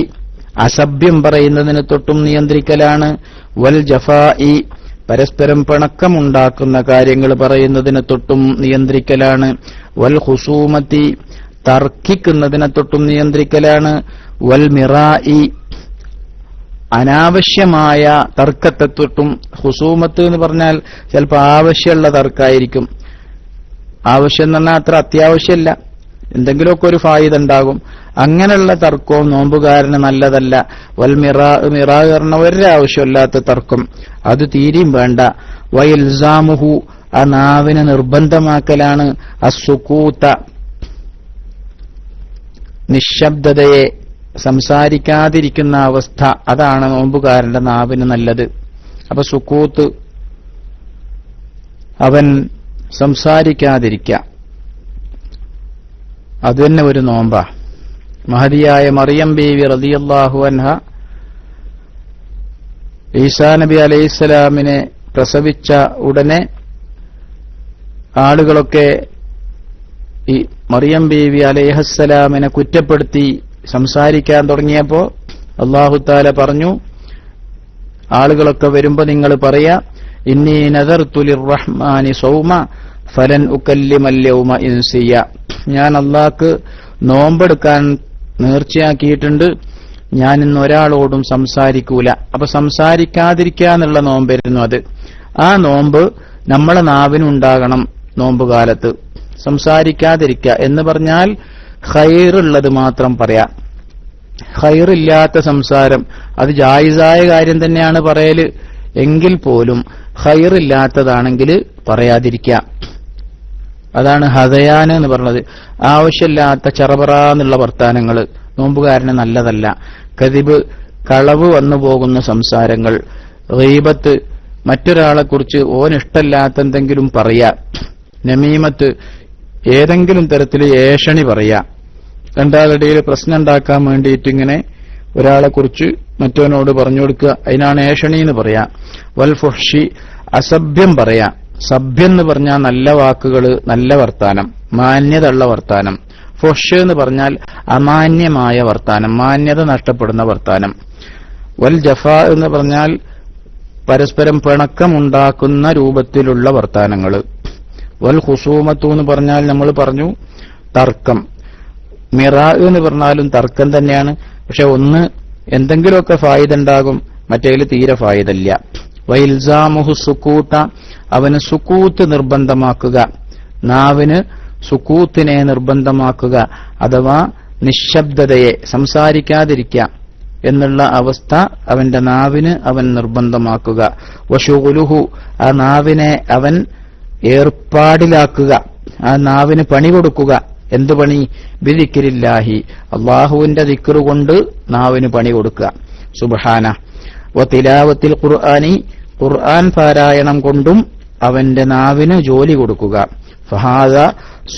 അസഭ്യം പറയുന്നതിനെ തൊട്ടും നിയന്ത്രിക്കലാണ്. വൽ ജഫാഇ, പരസ്പരം പിണക്കമുണ്ടാക്കുന്ന കാര്യങ്ങൾ പറയുന്നതിനെ തൊട്ടും നിയന്ത്രിക്കലാണ്. വൽ ഖുസൂമത്തി, തർക്കിക്കുന്നതിനെ തൊട്ടും നിയന്ത്രിക്കലാണ്. വൽ മിറാഇ, അനാവശ്യമായ തർക്കത്തെ തൊട്ടും. ഹുസൂമത്ത് എന്ന് പറഞ്ഞാൽ ചിലപ്പോൾ ആവശ്യമുള്ള തർക്കമായിരിക്കും. ആവശ്യം എന്ന് പറഞ്ഞാൽ അത്ര അത്യാവശ്യമല്ല, എന്തെങ്കിലുമൊക്കെ ഒരു ഫായിദ ഉണ്ടാകും. അങ്ങനെയുള്ള തർക്കവും നോമ്പുകാരന് നല്ലതല്ല. വൽ മിറാ പറഞ്ഞ ഒരാവശ്യമില്ലാത്ത തർക്കം, അത് തീരെയും വേണ്ട. വയൽസാമുഹു, ആ നാവിനെ നിർബന്ധമാക്കലാണ്. അസുക്കൂത്ത, നിശബ്ദതയെ, സംസാരിക്കാതിരിക്കുന്ന അവസ്ഥ, അതാണ് നോമ്പുകാരന്റെ നാവിന് നല്ലത്. അപ്പൊ സുക്കൂത്ത്, അവൻ സംസാരിക്കാതിരിക്കുക, അത് തന്നെ ഒരു നോമ്പാ. മഹദിയായ മറിയം ബീവി റളിയല്ലാഹു അൻഹ ഈസാ നബി അലൈഹിസ്സലാമിനെ പ്രസവിച്ച ഉടനെ ആളുകളൊക്കെ ഈ മറിയം ബീവി അലൈഹിസ്സലാമിനെ കുറ്റപ്പെടുത്തി സംസാരിക്കാൻ തുടങ്ങിയപ്പോ അല്ലാഹു തആല പറഞ്ഞു, ആളുകളൊക്കെ വരുമ്പോ നിങ്ങൾ പറയാ, ഇന്നി നദർതു ലിർറഹ്മാനി സൗമ ഫലൻ ഉകല്ലിമൽ യൗമ ഇൻസിയ, ഞാൻ അല്ലാഹ്ക്ക് നോമ്പെടുക്കാൻ നേർച്ചയാക്കിയിട്ടുണ്ട്, ഞാൻ ഇന്ന് ഒരാളോടും സംസാരിക്കൂല. അപ്പൊ സംസാരിക്കാതിരിക്കുക എന്നുള്ള നോമ്പായിരുന്നു അത്. ആ നോമ്പ് നമ്മളെ നാവിനുണ്ടാകണം. നോമ്പുകാലത്ത് സംസാരിക്കാതിരിക്കുക എന്ന് പറഞ്ഞാൽ ഖൈറുള്ളത് മാത്രം പറയാം. ഖൈറില്ലാത്ത സംസാരം അത് ജായിസായ കാര്യം തന്നെയാണ് പറയല്, എങ്കിൽ പോലും ഖൈറില്ലാത്തതാണെങ്കിൽ പറയാതിരിക്കുക. അതാണ് ഹദയാൻ എന്ന് പറഞ്ഞത്. ആവശ്യമില്ലാത്ത ചറപറാന്നുള്ള വർത്താനങ്ങൾ നോമ്പുകാരന് നല്ലതല്ല. കദിബ്, കളവ് വന്നു പോകുന്ന സംസാരങ്ങൾ. ഗീബത്ത്, മറ്റൊരാളെക്കുറിച്ച് ഓനിഷ്ടല്ലാത്ത എന്തെങ്കിലും പറയാ. നമീമത്ത്, ഏതെങ്കിലും തരത്തിൽ ഏഷണി പറയാ. രണ്ടാളിടയിൽ പ്രശ്നം ഉണ്ടാക്കാൻ വേണ്ടിയിട്ട് ഇങ്ങനെ ഒരാളെക്കുറിച്ച് മറ്റവനോട് പറഞ്ഞു കൊടുക്കുക, അതിനാണ് ഏഷണി എന്ന് പറയാ. വൽ ഫുഹ്ഷി, അസഭ്യം പറയാ. സഭ്യം എന്ന് പറഞ്ഞാൽ നല്ല വാക്കുകൾ, നല്ല വർത്താനം, മാന്യത ഉള്ള വർത്താനം. ഫുഹ്ഷ് എന്ന് പറഞ്ഞാൽ അമാന്യമായ വർത്താനം, മാന്യത നഷ്ടപ്പെടുന്ന വർത്താനം. വൽ ജഫാ എന്ന് പറഞ്ഞാൽ പരസ്പരം പിണക്കമുണ്ടാക്കുന്ന രൂപത്തിലുള്ള വർത്താനങ്ങൾ. വൽ ഖുസൂമത്തു എന്ന് പറഞ്ഞാൽ നമ്മൾ പറഞ്ഞു തർക്കം. മിറാ എന്ന് പറഞ്ഞാലും തർക്കം തന്നെയാണ്, പക്ഷെ ഒന്ന് എന്തെങ്കിലുമൊക്കെ ഫായിദ ഉണ്ടാകും, മറ്റേതിൽ തീരെ ഫായിദ ഇല്ല. വൈൽസാമുഹു സുക്കൂത്ത, അവന് സുക്കൂത്ത് നിർബന്ധമാക്കുക, നാവിന് സുക്കൂത്തിനെ നിർബന്ധമാക്കുക, അഥവാ നിശബ്ദതയെ, സംസാരിക്കാതിരിക്കുക എന്നുള്ള അവസ്ഥ അവന്റെ നാവിന് അവൻ നിർബന്ധമാക്കുക. വശുഗുലുഹു, ആ നാവിനെ അവൻ ഏർപ്പാടിലാക്കുക, ആ നാവിന് പണി കൊടുക്കുക. എന്തു പണി? ബിദിക്രില്ലാഹി, അല്ലാഹുവിന്റെ ദിക്റ് കൊണ്ട് നാവിന് പണി കൊടുക്കുക. സുബ്ഹാന. വതിലാവത്തിൽ ഖുർആനി, ഖുർആൻ പാരായണം കൊണ്ടും അവന്റെ നാവിന് ജോലി കൊടുക്കുക. ഫഹാദ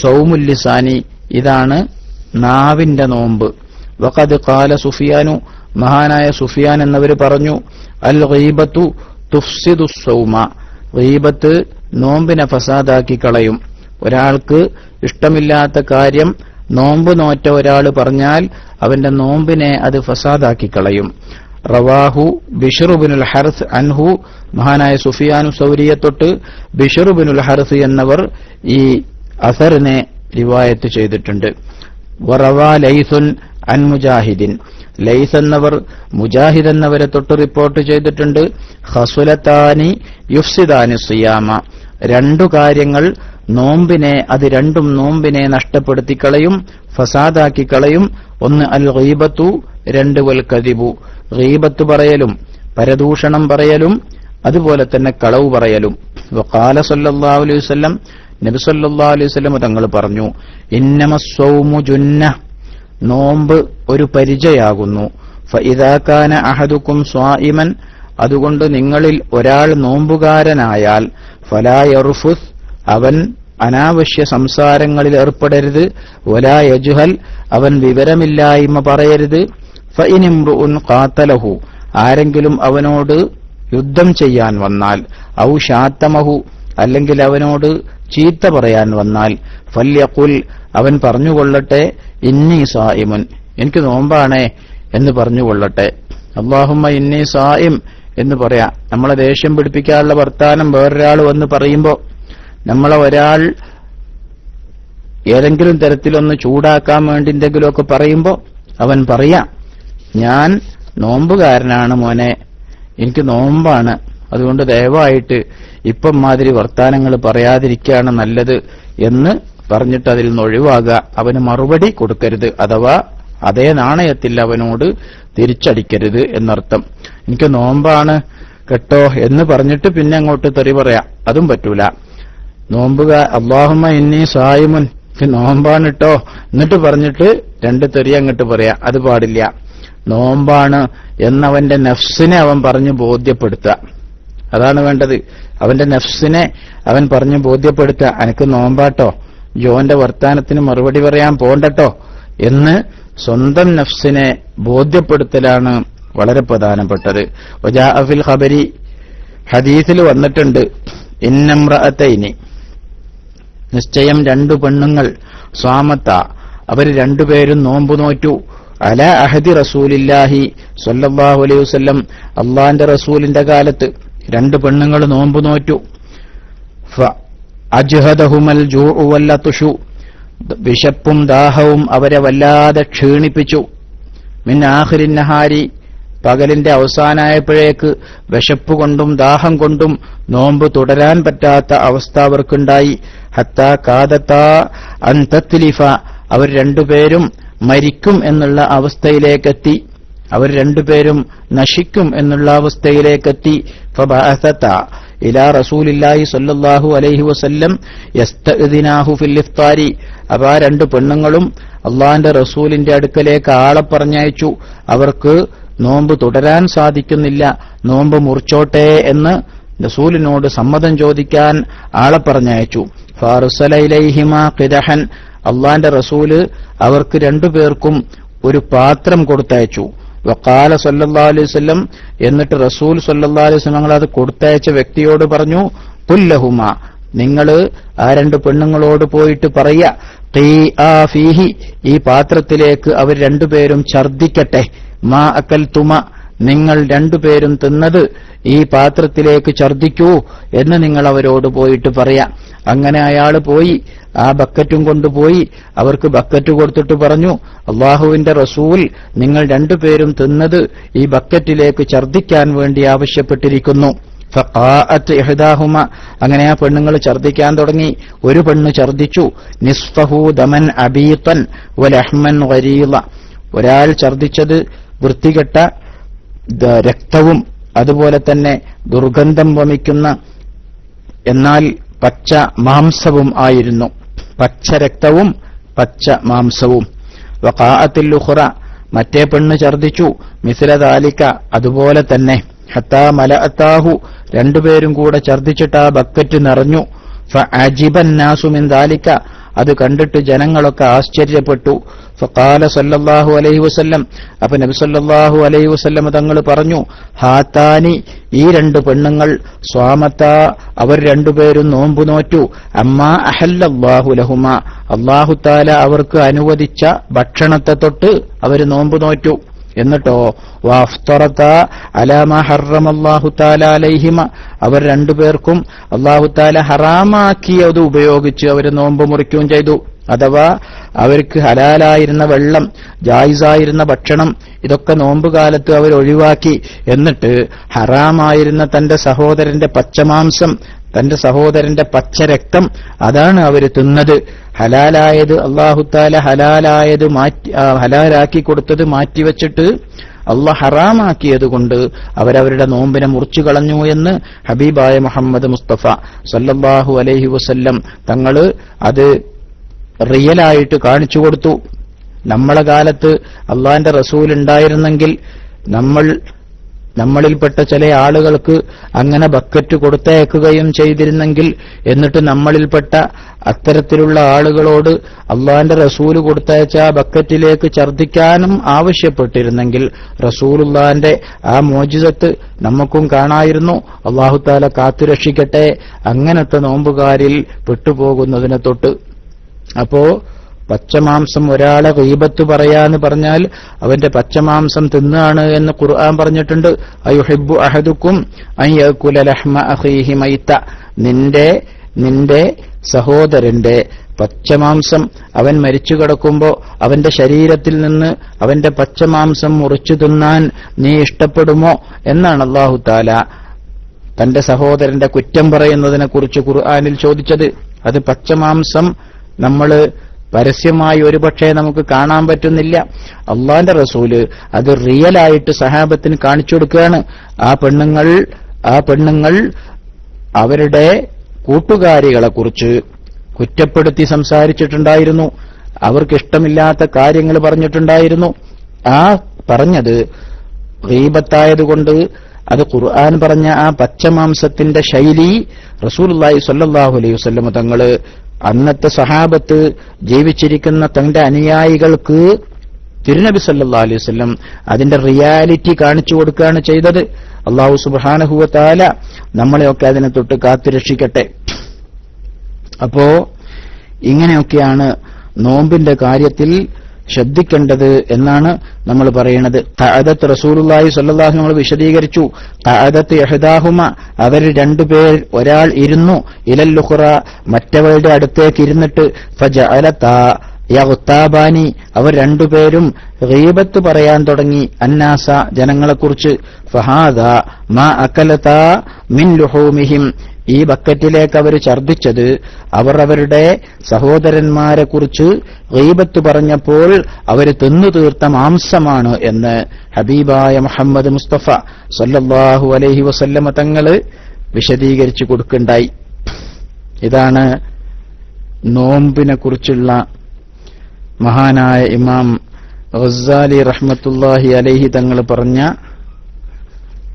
സൗമുൽ ലിസാനി, ഇതാണ് നാവിന്റെ നോമ്പ്. വഖദ് ഖാല സുഫിയാനു, മഹാനായ സുഫിയാൻ എന്നവർ പറഞ്ഞു, അൽ ഗീബത്തു തുഫ്സിദു സൗമ, ഗീബത്ത് നോമ്പിനെ ഫസാദാക്കി കളയും. ഒരാൾക്ക് ഇഷ്ടമില്ലാത്ത കാര്യം നോമ്പ് നോറ്റ ഒരാൾ പറഞ്ഞാൽ അവന്റെ നോമ്പിനെ അത് ഫസാദാക്കി കളയും. റവാഹു ബിശ്ർ ഇബ്നുൽ ഹർസ് അൻഹു, മഹാനായ സുഫിയാനു സൗരിയെ തൊട്ട് ബിശ്ർ ഇബ്നുൽ ഹർസ് എന്നവർ ഈ അസറിനെ റിവായത്ത് ചെയ്തിട്ടുണ്ട്. വറവാ ലൈസുൻ അൻ മുജാഹിദിൻ, ലൈസ് എന്നവർ മുജാഹിദ് എന്നവരെ തൊട്ട് റിപ്പോർട്ട് ചെയ്തിട്ടുണ്ട്. ഖസുലത്താനി യുഫ്സിദാനി സിയാമ, രണ്ടു കാര്യങ്ങൾ നോമ്പിനെ, അത് രണ്ടും നോമ്പിനെ നഷ്ടപ്പെടുത്തിക്കളയും, ഫസാദാക്കിക്കളയും. ഒന്ന് അൽ ഗീബത്തു, രണ്ട് വൽ കദിബു, ഗീബത്ത് പറയലും പരദൂഷണം പറയലും അതുപോലെ തന്നെ കളവ് പറയലും. വഖാല സല്ലല്ലാഹു അലൈഹി വസല്ലം, നബി സല്ലല്ലാഹു അലൈഹി വസല്ലം തങ്ങൾ പറഞ്ഞു, ഇന്നമസ്സൗമു ജുന്ന, നോമ്പ് ഒരു പരിചയാകുന്നു. ഫഇദാ കാന അഹദുക്കും സ്വായിമൻ, അതുകൊണ്ട് നിങ്ങളിൽ ഒരാൾ നോമ്പുകാരനായാൽ ഫലാ യർഫുസ്, അവൻ അനാവശ്യ സംസാരങ്ങളിൽ ഏർപ്പെടരുത്. വലാ യജ്ഹൽ, അവൻ വിവരമില്ലായ്മ പറയരുത്. ഫഇനിംറുഉൻ ഖാതലഹു, ആരെങ്കിലും അവനോട് യുദ്ധം ചെയ്യാൻ വന്നാൽ, ഔ ശാത്തമഹു, അല്ലെങ്കിൽ അവനോട് ചീത്ത പറയാൻ വന്നാൽ, ഫല്യഖുൽ, അവൻ പറഞ്ഞുകൊള്ളട്ടെ, ഇന്നി സായിമുൻ, എനിക്ക് നോമ്പാണേ എന്ന് പറഞ്ഞുകൊള്ളട്ടെ. അല്ലാഹുമ്മ ഇന്നി സായിം എന്ന് പറയാം. നമ്മളെ ദേഷ്യം പിടിപ്പിക്കാനുള്ള വർത്താനം വേറൊരാൾ വന്ന് പറയുമ്പോൾ, നമ്മളെ ഒരാൾ ഏതെങ്കിലും തരത്തിലൊന്ന് ചൂടാക്കാൻ വേണ്ടി എന്തെങ്കിലുമൊക്കെ പറയുമ്പോൾ അവൻ പറയാം, ഞാൻ നോമ്പുകാരനാണ് മോനെ, എനിക്ക് നോമ്പാണ്, അതുകൊണ്ട് ദയവായിട്ട് ഇപ്പം മാതിരി വർത്താനങ്ങൾ പറയാതിരിക്കുകയാണ് നല്ലത് എന്ന് പറഞ്ഞിട്ട് അതിൽ നിന്ന് ഒഴിവാകുക. അവന് മറുപടി കൊടുക്കരുത്, അഥവാ അതേ നാണയത്തിൽ അവനോട് തിരിച്ചടിക്കരുത് എന്നർത്ഥം. എനിക്ക് നോമ്പാണ് കേട്ടോ എന്ന് പറഞ്ഞിട്ട് പിന്നെ അങ്ങോട്ട് തെറി പറയാം, അതും പറ്റൂല. അല്ലാഹുമ്മ ഇന്നി സായിമുൻ, നോമ്പാണ് കേട്ടോ എന്നിട്ട് പറഞ്ഞിട്ട് രണ്ട് തെറി അങ്ങോട്ട് പറയാം, അത് പാടില്ല. നോമ്പാണ് എന്നവന്റെ നഫ്സിനെ അവൻ പറഞ്ഞ് ബോധ്യപ്പെടുത്തുക, അതാണ് വേണ്ടത്. അവന്റെ നഫ്സിനെ അവൻ പറഞ്ഞ് ബോധ്യപ്പെടുത്തുക, അനക്ക് നോമ്പാട്ടോ, ജോന്റെ വർത്താനത്തിന് മറുപടി പറയാൻ പോണ്ടട്ടോ എന്ന് സ്വന്തം നഫ്സിനെ ബോധ്യപ്പെടുത്തലാണ് വളരെ പ്രധാനപ്പെട്ടത്. വജാഅ ഫിൽ ഖബരി, ഹദീസിൽ വന്നിട്ടുണ്ട്, ഇന്നംറഅതൈനി, നിശ്ചയം രണ്ടു പെണ്ണുങ്ങൾ, സ്വാമത്ത, അവർ രണ്ടുപേരും നോമ്പു നോറ്റു, അല അഹദി റസൂലില്ലാഹി സ്വല്ലല്ലാഹു അലൈഹി വസല്ലം, അള്ളാന്റെ റസൂലിന്റെ കാലത്ത് രണ്ട് പെണ്ണുങ്ങൾ നോമ്പു നോറ്റു. അജ്ഹദഹുമൽ ജൂഉ വല്ലതുഷു, വിശപ്പും ദാഹവും അവരെ വല്ലാതെ ക്ഷീണിപ്പിച്ചു. മിൻ ആഖിരിൻ നഹാരി, പകലിന്റെ അവസാനായപ്പോഴേക്ക് വിശപ്പ് കൊണ്ടും ദാഹം കൊണ്ടും നോമ്പ് തുടരാൻ പറ്റാത്ത അവസ്ഥ അവർക്കുണ്ടായി. ഹത്താ കാദത്താ അൻ തത്ലിഫ, അവർ രണ്ടുപേരും മരിക്കും എന്നുള്ള അവസ്ഥയിലേക്കെത്തി, അവർ രണ്ടുപേരും നശിക്കും എന്നുള്ള അവസ്ഥയിലേക്കെത്തി. ഫബഅസത ഇലാ റസൂലില്ലാഹി സ്വല്ലല്ലാഹു അലൈഹി വസല്ലം യസ്തഅ്ദിനാഹു ഫിൽ ഇഫ്താരി, അവ രണ്ട് പെണ്ണുങ്ങളും അള്ളാന്റെ റസൂലിന്റെ അടുക്കലേക്ക് ആളെ പറഞ്ഞയച്ചു. അവർക്ക് നോമ്പ് തുടരാൻ സാധിക്കുന്നില്ല, നോമ്പ് മുറിച്ചോട്ടെ എന്ന് റസൂലിനോട് സമ്മതം ചോദിക്കാൻ ആളെ പറഞ്ഞയച്ചു. ഫാറുസല ഇലൈഹിമാ ഖിദഹൻ, അള്ളാന്റെ റസൂല് അവർക്ക് രണ്ടുപേർക്കും ഒരു പാത്രം കൊടുത്തയച്ചു. വഖാല സല്ലല്ലാഹു അലൈഹി വസല്ലം, എന്നിട്ട് റസൂൽ സല്ലല്ലാഹു അലൈഹി വസല്ലം അത് കൊടുത്തയച്ച വ്യക്തിയോട് പറഞ്ഞു, ഖുല്ലഹുമ, നിങ്ങൾ ആ രണ്ട് പെണ്ണുങ്ങളോട് പോയിട്ട് പറയുക, ഖീആ ഫീഹി, ഈ പാത്രത്തിലേക്ക് അവർ രണ്ടുപേരും ഛർദ്ദിക്കട്ടെ. മാ അകൽതുമ, നിങ്ങൾ രണ്ടുപേരും തിന്നത് ഈ പാത്രത്തിലേക്ക് ഛർദ്ദിക്കൂ എന്ന് നിങ്ങൾ അവരോട് പോയിട്ട് പറയാം. അങ്ങനെ അയാൾ പോയി ആ ബക്കറ്റും കൊണ്ടുപോയി അവർക്ക് ബക്കറ്റ് കൊടുത്തിട്ട് പറഞ്ഞു, അള്ളാഹുവിന്റെ റസൂൽ നിങ്ങൾ രണ്ടുപേരും തിന്നത് ഈ ബക്കറ്റിലേക്ക് ഛർദ്ദിക്കാൻ വേണ്ടി ആവശ്യപ്പെട്ടിരിക്കുന്നു. ഫഖാഅത്ത് ഇഹ്ദാഹുമ, അങ്ങനെ ആ പെണ്ണുങ്ങൾ ഛർദ്ദിക്കാൻ തുടങ്ങി. ഒരു പെണ്ണ് ഛർദ്ദിച്ചു, നിസ്ഫഹു ദമൻ അബീതൻ വലഹ്മൻ ഗരീള, ഒരാൾ ഛർദ്ദിച്ചത് വൃത്തികെട്ട രക്തവും അതുപോലെ തന്നെ ദുർഗന്ധം വമിക്കുന്ന എന്നാൽ പച്ച മാംസവും ആയിരുന്നു, പച്ച രക്തവും പച്ച മാംസവും. വഖാഅത്തുൽ ഉഖ്റ, മറ്റേ പെണ്ണ് ഛർദ്ദിച്ചു, മിസ്ല ദാലിക, അതുപോലെ തന്നെ. ഹത്താ മലഅതാഹു, രണ്ടുപേരും കൂടെ ഛർദ്ദിച്ചിട്ട് ആ ബക്കറ്റ് നിറഞ്ഞു. ഫഅജിബൻ നാസു മിൻ ദാലിക, അത് കണ്ടിട്ട് ജനങ്ങളൊക്കെ ആശ്ചര്യപ്പെട്ടു. ഫഖാല സല്ലല്ലാഹു അലൈഹി വസല്ലം, അപ്പൊ നബി സല്ലല്ലാഹു അലൈഹി വസല്ലം തങ്ങൾ പറഞ്ഞു, ഹാതാനി, ഈ രണ്ട് പെണ്ണുങ്ങൾ, സ്വാമത്താ, അവർ രണ്ടുപേരും നോമ്പു നോറ്റു, അമ്മാ അഹല്ലല്ലാഹു ലഹുമാ, അല്ലാഹു തആല അവർക്ക് അനുവദിച്ച ഭക്ഷണത്തെ തൊട്ട് അവർ നോമ്പു നോറ്റു. എന്നിട്ടോ വഅഫ്തറത അലാ മാ ഹറമല്ലാഹു തആല അലൈഹിമ, അവർ രണ്ടുപേർക്കും അല്ലാഹു തആല ഹറാമാക്കിയത് ഉപയോഗിച്ച് അവർ നോമ്പ് മുറിക്കുകയും ചെയ്തു. അഥവാ അവർക്ക് ഹലാലായിരുന്ന വെള്ളം, ജായിസായിരുന്ന ഭക്ഷണം, ഇതൊക്കെ നോമ്പുകാലത്ത് അവർ ഒഴിവാക്കി. എന്നിട്ട് ഹറാമായിരുന്ന തന്റെ സഹോദരന്റെ പച്ചമാംസം, തന്റെ സഹോദരന്റെ പച്ചരക്തം, അതാണ് അവർ തിന്നത്. ഹലാലായത് അല്ലാഹുത്താല ഹലാലാക്കി കൊടുത്തത് മാറ്റിവെച്ചിട്ട് അള്ളാഹ് ഹറാമാക്കിയതുകൊണ്ട് അവരവരുടെ നോമ്പിനെ മുറിച്ചു കളഞ്ഞു എന്ന് ഹബീബായ മുഹമ്മദ് മുസ്തഫ സല്ലല്ലാഹു അലൈഹി വസല്ലം തങ്ങള് അത് റിയലായിട്ട് കാണിച്ചു കൊടുത്തു. നമ്മളെ കാലത്ത് അള്ളാന്റെ റസൂൽ ഉണ്ടായിരുന്നെങ്കിൽ നമ്മളിൽപ്പെട്ട ചില ആളുകൾക്ക് അങ്ങനെ ബക്കറ്റ് കൊടുത്തയക്കുകയും ചെയ്തിരുന്നെങ്കിൽ, എന്നിട്ട് നമ്മളിൽപ്പെട്ട അത്തരത്തിലുള്ള ആളുകളോട് അള്ളാന്റെ റസൂല് കൊടുത്തയച്ച ആ ബക്കറ്റിലേക്ക് ഛർദ്ദിക്കാനും ആവശ്യപ്പെട്ടിരുന്നെങ്കിൽ റസൂലുള്ളാന്റെ ആ മോചിതത്ത് നമുക്കും കാണായിരുന്നു. അല്ലാഹുത്താല കാത്തുരക്ഷിക്കട്ടെ അങ്ങനത്തെ നോമ്പുകാരിൽ പെട്ടുപോകുന്നതിനെ തൊട്ട്. അപ്പോ പച്ചമാംസം ഒരാളെ ഗീബത്ത് പറയാന്ന് പറഞ്ഞാൽ അവന്റെ പച്ചമാംസം തിന്നാണ് എന്ന് ഖുർആൻ പറഞ്ഞിട്ടുണ്ട്. അയുഹിബ്ബു അഹദുക്കും അൻ യഅകുല ലഹ്മ അഖീഹി മൈത. നിന്റെ സഹോദരന്റെ പച്ചമാംസം അവൻ മരിച്ചു കിടക്കുമ്പോ അവന്റെ ശരീരത്തിൽ നിന്ന് അവന്റെ പച്ചമാംസം മുറിച്ചു തിന്നാൻ നീ ഇഷ്ടപ്പെടുമോ എന്നാണ് അല്ലാഹു തആല തന്റെ സഹോദരന്റെ കുറ്റം പറയുന്നതിനെ കുറിച്ച് ഖുർആനിൽ ചോദിച്ചത്. അത് പച്ചമാംസം നമ്മൾ പരസ്യമായി ഒരുപക്ഷെ നമുക്ക് കാണാൻ പറ്റുന്നില്ല. അള്ളാന്റെ റസൂല് അത് റിയലായിട്ട് സഹാബത്തിന് കാണിച്ചു കൊടുക്കുകയാണ്. ആ പെണ്ണുങ്ങൾ അവരുടെ കൂട്ടുകാരികളെക്കുറിച്ച് കുറ്റപ്പെടുത്തി സംസാരിച്ചിട്ടുണ്ടായിരുന്നു. അവർക്കിഷ്ടമില്ലാത്ത കാര്യങ്ങൾ പറഞ്ഞിട്ടുണ്ടായിരുന്നു. ആ പറഞ്ഞത് ഗീബത്തായതുകൊണ്ട് അത് ഖുർആൻ പറഞ്ഞ ആ പച്ചമാംസത്തിന്റെ ശൈലി റസൂലുള്ളാഹി സ്വല്ലല്ലാഹു അലൈഹി വസല്ലം തങ്ങള് അന്നത്തെ സഹാബത്ത് ജീവിച്ചിരിക്കുന്ന തന്റെ അനുയായികൾക്ക് തിരുനബി സല്ലല്ലാഹു അലൈഹി വസല്ലം അതിന്റെ റിയാലിറ്റി കാണിച്ചു കൊടുക്കുകയാണ് ചെയ്തത്. അല്ലാഹു സുബ്ഹാനഹു വ തആല നമ്മളെയൊക്കെ അതിനെ തൊട്ട് കാത്തുരക്ഷിക്കട്ടെ. അപ്പോ ഇങ്ങനെയൊക്കെയാണ് നോമ്പിന്റെ കാര്യത്തിൽ ശ്രദ്ധിക്കേണ്ടത് എന്നാണ് നമ്മൾ പറയുന്നത്. ഖഅദത്ത് റസൂലുള്ളാഹി സ്വല്ലല്ലാഹു നമ്മൾ വിശദീകരിച്ചു. ഖഅദത്ത് ഇഹ്ദാഹുമ, അവർ രണ്ടുപേർ, ഒരാൾ ഇരുന്നു, ഇലൽ ഉഖറ, മറ്റവളുടെ അടുത്തേക്ക് ഇരുന്നിട്ട്, ഫജഅലതാ യഗ്താബാനി, അവർ രണ്ടുപേരും ഗീബത്ത് പറയാൻ തുടങ്ങി, അന്നാസ, ജനങ്ങളെക്കുറിച്ച്. ഫഹാദാ മാ അകലതാ മിൻ ലുഹൂമിഹിം, ഈ ബക്കറ്റിലേക്ക് അവർ ഛർദ്ദിച്ചത് അവർ അവരുടെ സഹോദരന്മാരെ കുറിച്ച് ഗീബത്ത് പറഞ്ഞപ്പോൾ അവർ തിന്നു തീർത്ത മാംസമാണ് എന്ന് ഹബീബായ മുഹമ്മദ് മുസ്തഫ സല്ലല്ലാഹു അലൈഹി വസല്ലമ തങ്ങള് വിശദീകരിച്ചു കൊടുക്കുണ്ടായി. ഇതാണ് നോമ്പിനെ കുറിച്ചുള്ള മഹാനായ ഇമാം ഗസ്സാലി റഹ്മത്തുള്ളാഹി അലൈഹി തങ്ങൾ പറഞ്ഞ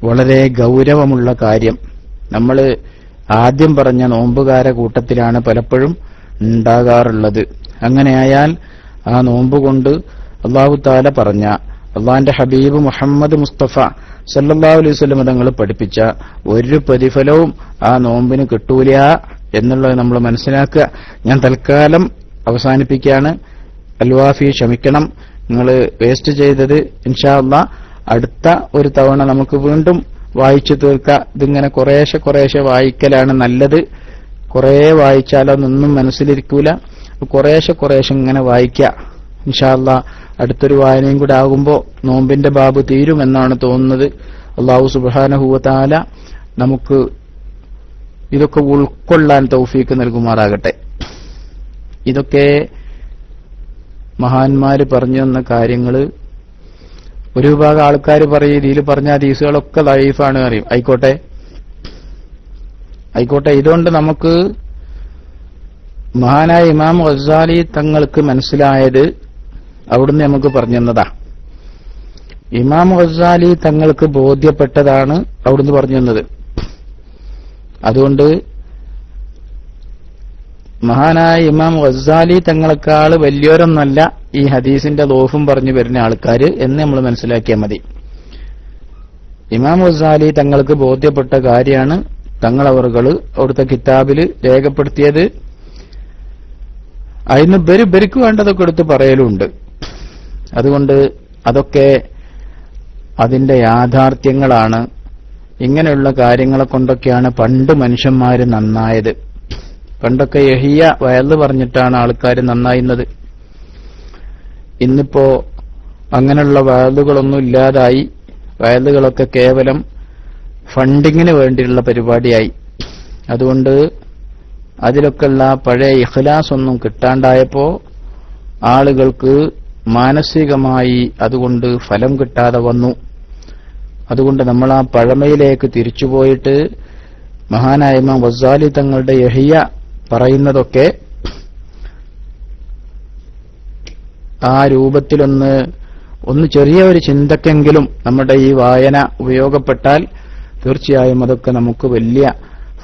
വളരെ ഗൗരവമുള്ള കാര്യം. നമ്മൾ ആദ്യം പറഞ്ഞ നോമ്പുകാര കൂട്ടത്തിലാണ് പലപ്പോഴും ഉണ്ടാകാറുള്ളത്. അങ്ങനെയായാൽ ആ നോമ്പുകൊണ്ട് അല്ലാഹു തആല പറഞ്ഞ, അള്ളാന്റെ ഹബീബ് മുഹമ്മദ് മുസ്തഫ സല്ലല്ലാഹു അലൈഹി വസല്ലം തങ്ങൾ പഠിപ്പിച്ച ഒരു പ്രതിഫലവും ആ നോമ്പിന് കിട്ടൂല എന്നുള്ളത് നമ്മൾ മനസ്സിലാക്കുക. ഞാൻ തൽക്കാലം അവസാനിപ്പിക്കുകയാണ്. അൽവാഫി ക്ഷമിക്കണം, നിങ്ങൾ വേസ്റ്റ് ചെയ്തത് ഇൻഷാ അല്ലാഹ് അടുത്ത ഒരു തവണ നമുക്ക് വീണ്ടും വായിച്ചു തീർക്കാം. ഇതിങ്ങനെ കുറേശ്ശെ വായിക്കലാണ് നല്ലത്. കുറേ വായിച്ചാലൊന്നും മനസ്സിലിരിക്കൂല. കുറേശ്ശെ ഇങ്ങനെ വായിക്കുക. ഇൻഷാ അല്ലാഹ് അടുത്തൊരു വായനയും കൂടെ ആകുമ്പോൾ നോമ്പിന്റെ ബാബ് തീരുമെന്നാണ് തോന്നുന്നത്. അല്ലാഹു സുബ്ഹാനഹു വ തആല നമുക്ക് ഇതൊക്കെ ഉൾക്കൊള്ളാൻ തൗഫീക്ക് നൽകുമാറാകട്ടെ. ഇതൊക്കെ മഹാന്മാര് പറഞ്ഞു തന്ന കാര്യങ്ങള്. ഒരു വിഭാഗം ആൾക്കാർ പറയും ഇതിൽ പറഞ്ഞ ഹദീസുകളൊക്കെ ദഈഫാണ് അറിയും. ആയിക്കോട്ടെ, ഇതുകൊണ്ട് നമുക്ക് മഹാനായ ഇമാം ഗസ്സാലി തങ്ങൾക്ക് മനസ്സിലായത് അവിടുന്ന് നമുക്ക് പറഞ്ഞു തന്നതാ. ഇമാം ഗസ്സാലി തങ്ങൾക്ക് ബോധ്യപ്പെട്ടതാണ് അവിടുന്ന് പറഞ്ഞു തന്നത്. അതുകൊണ്ട് മഹാനായ ഇമാം ഗസ്സാലി തങ്ങളെക്കാൾ വലിയൊരൊന്നല്ല ഈ ഹദീസിന്റെ ലോഫും പറഞ്ഞു വരുന്ന ആൾക്കാര് എന്ന് നമ്മൾ മനസ്സിലാക്കിയാൽ മതി. ഇമാം ഗസ്സാലി തങ്ങൾക്ക് ബോധ്യപ്പെട്ട കാര്യമാണ് തങ്ങളവറുകൾ അവിടുത്തെ കിതാബില് രേഖപ്പെടുത്തിയത്. അതിന് ബെരുക്ക് വേണ്ടതൊക്കെ എടുത്ത് പറയലുണ്ട്. അതുകൊണ്ട് അതൊക്കെ അതിന്റെ യാഥാർത്ഥ്യങ്ങളാണ്. ഇങ്ങനെയുള്ള കാര്യങ്ങളെ കൊണ്ടൊക്കെയാണ് പണ്ട് മനുഷ്യന്മാര് നന്നായത്. പണ്ടൊക്കെ യഹിയ വയല് പറഞ്ഞിട്ടാണ് ആൾക്കാർ നന്നായിരുന്നത്. ഇന്നിപ്പോ അങ്ങനെയുള്ള വയലുകളൊന്നും ഇല്ലാതായി. വയലുകളൊക്കെ കേവലം ഫണ്ടിങ്ങിന് വേണ്ടിയുള്ള പരിപാടിയായി. അതുകൊണ്ട് അതിലൊക്കെയുള്ള പഴയ ഇഖ്ലാസ് ഒന്നും കിട്ടാണ്ടായപ്പോ ആളുകൾക്ക് മാനസികമായി അതുകൊണ്ട് ഫലം കിട്ടാതെ വന്നു. അതുകൊണ്ട് നമ്മൾ ആ പഴമയിലേക്ക് തിരിച്ചുപോയിട്ട് മഹാനായ ഇമാം ഗസാലി തങ്ങളുടെ യഹിയ പറയുന്നതൊക്കെ ആ രൂപത്തിലൊന്ന് ചെറിയ ഒരു ചിന്തക്കെങ്കിലും നമ്മുടെ ഈ വായന ഉപയോഗപ്പെട്ടാൽ തീർച്ചയായും അതൊക്കെ നമുക്ക് വലിയ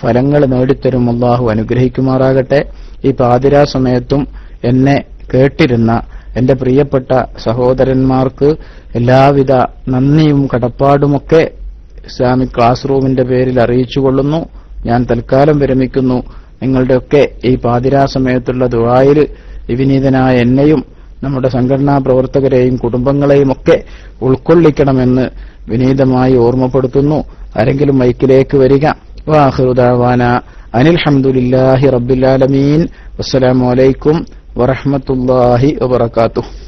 ഫലങ്ങൾ നേടിത്തരും. അല്ലാഹു അനുഗ്രഹിക്കുമാറാകട്ടെ. ഈ പാതിരാ സമയത്തും എന്നെ കേട്ടിരുന്ന എന്റെ പ്രിയപ്പെട്ട സഹോദരന്മാർക്ക് എല്ലാവിധ നന്ദിയും കടപ്പാടുമൊക്കെ ഇസ്ലാമിക് ക്ലാസ് റൂമിന്റെ പേരിൽ അറിയിച്ചുകൊള്ളുന്നു. ഞാൻ തൽക്കാലം വിരമിക്കുന്നു. നിങ്ങളുടെയൊക്കെ ഈ പാതിരാ സമയത്തുള്ള ദുആയിൽ വിനീതനായ എന്നെയും നമ്മുടെ സംഘടനാ പ്രവർത്തകരെയും കുടുംബങ്ങളെയും ഒക്കെ ഉൾക്കൊള്ളിക്കണമെന്ന് വിനീതമായി ഓർമ്മപ്പെടുത്തുന്നു. ആരെങ്കിലും മൈക്കിലേക്ക് വരിക. വാഖിറു ദഅവാന അനിൽ ഹംദുലില്ലാഹി റബ്ബിൽ ആലമീൻ. വസ്സലാമു അലൈക്കും വറഹ്മത്തുള്ളാഹി വബറകാതുഹു.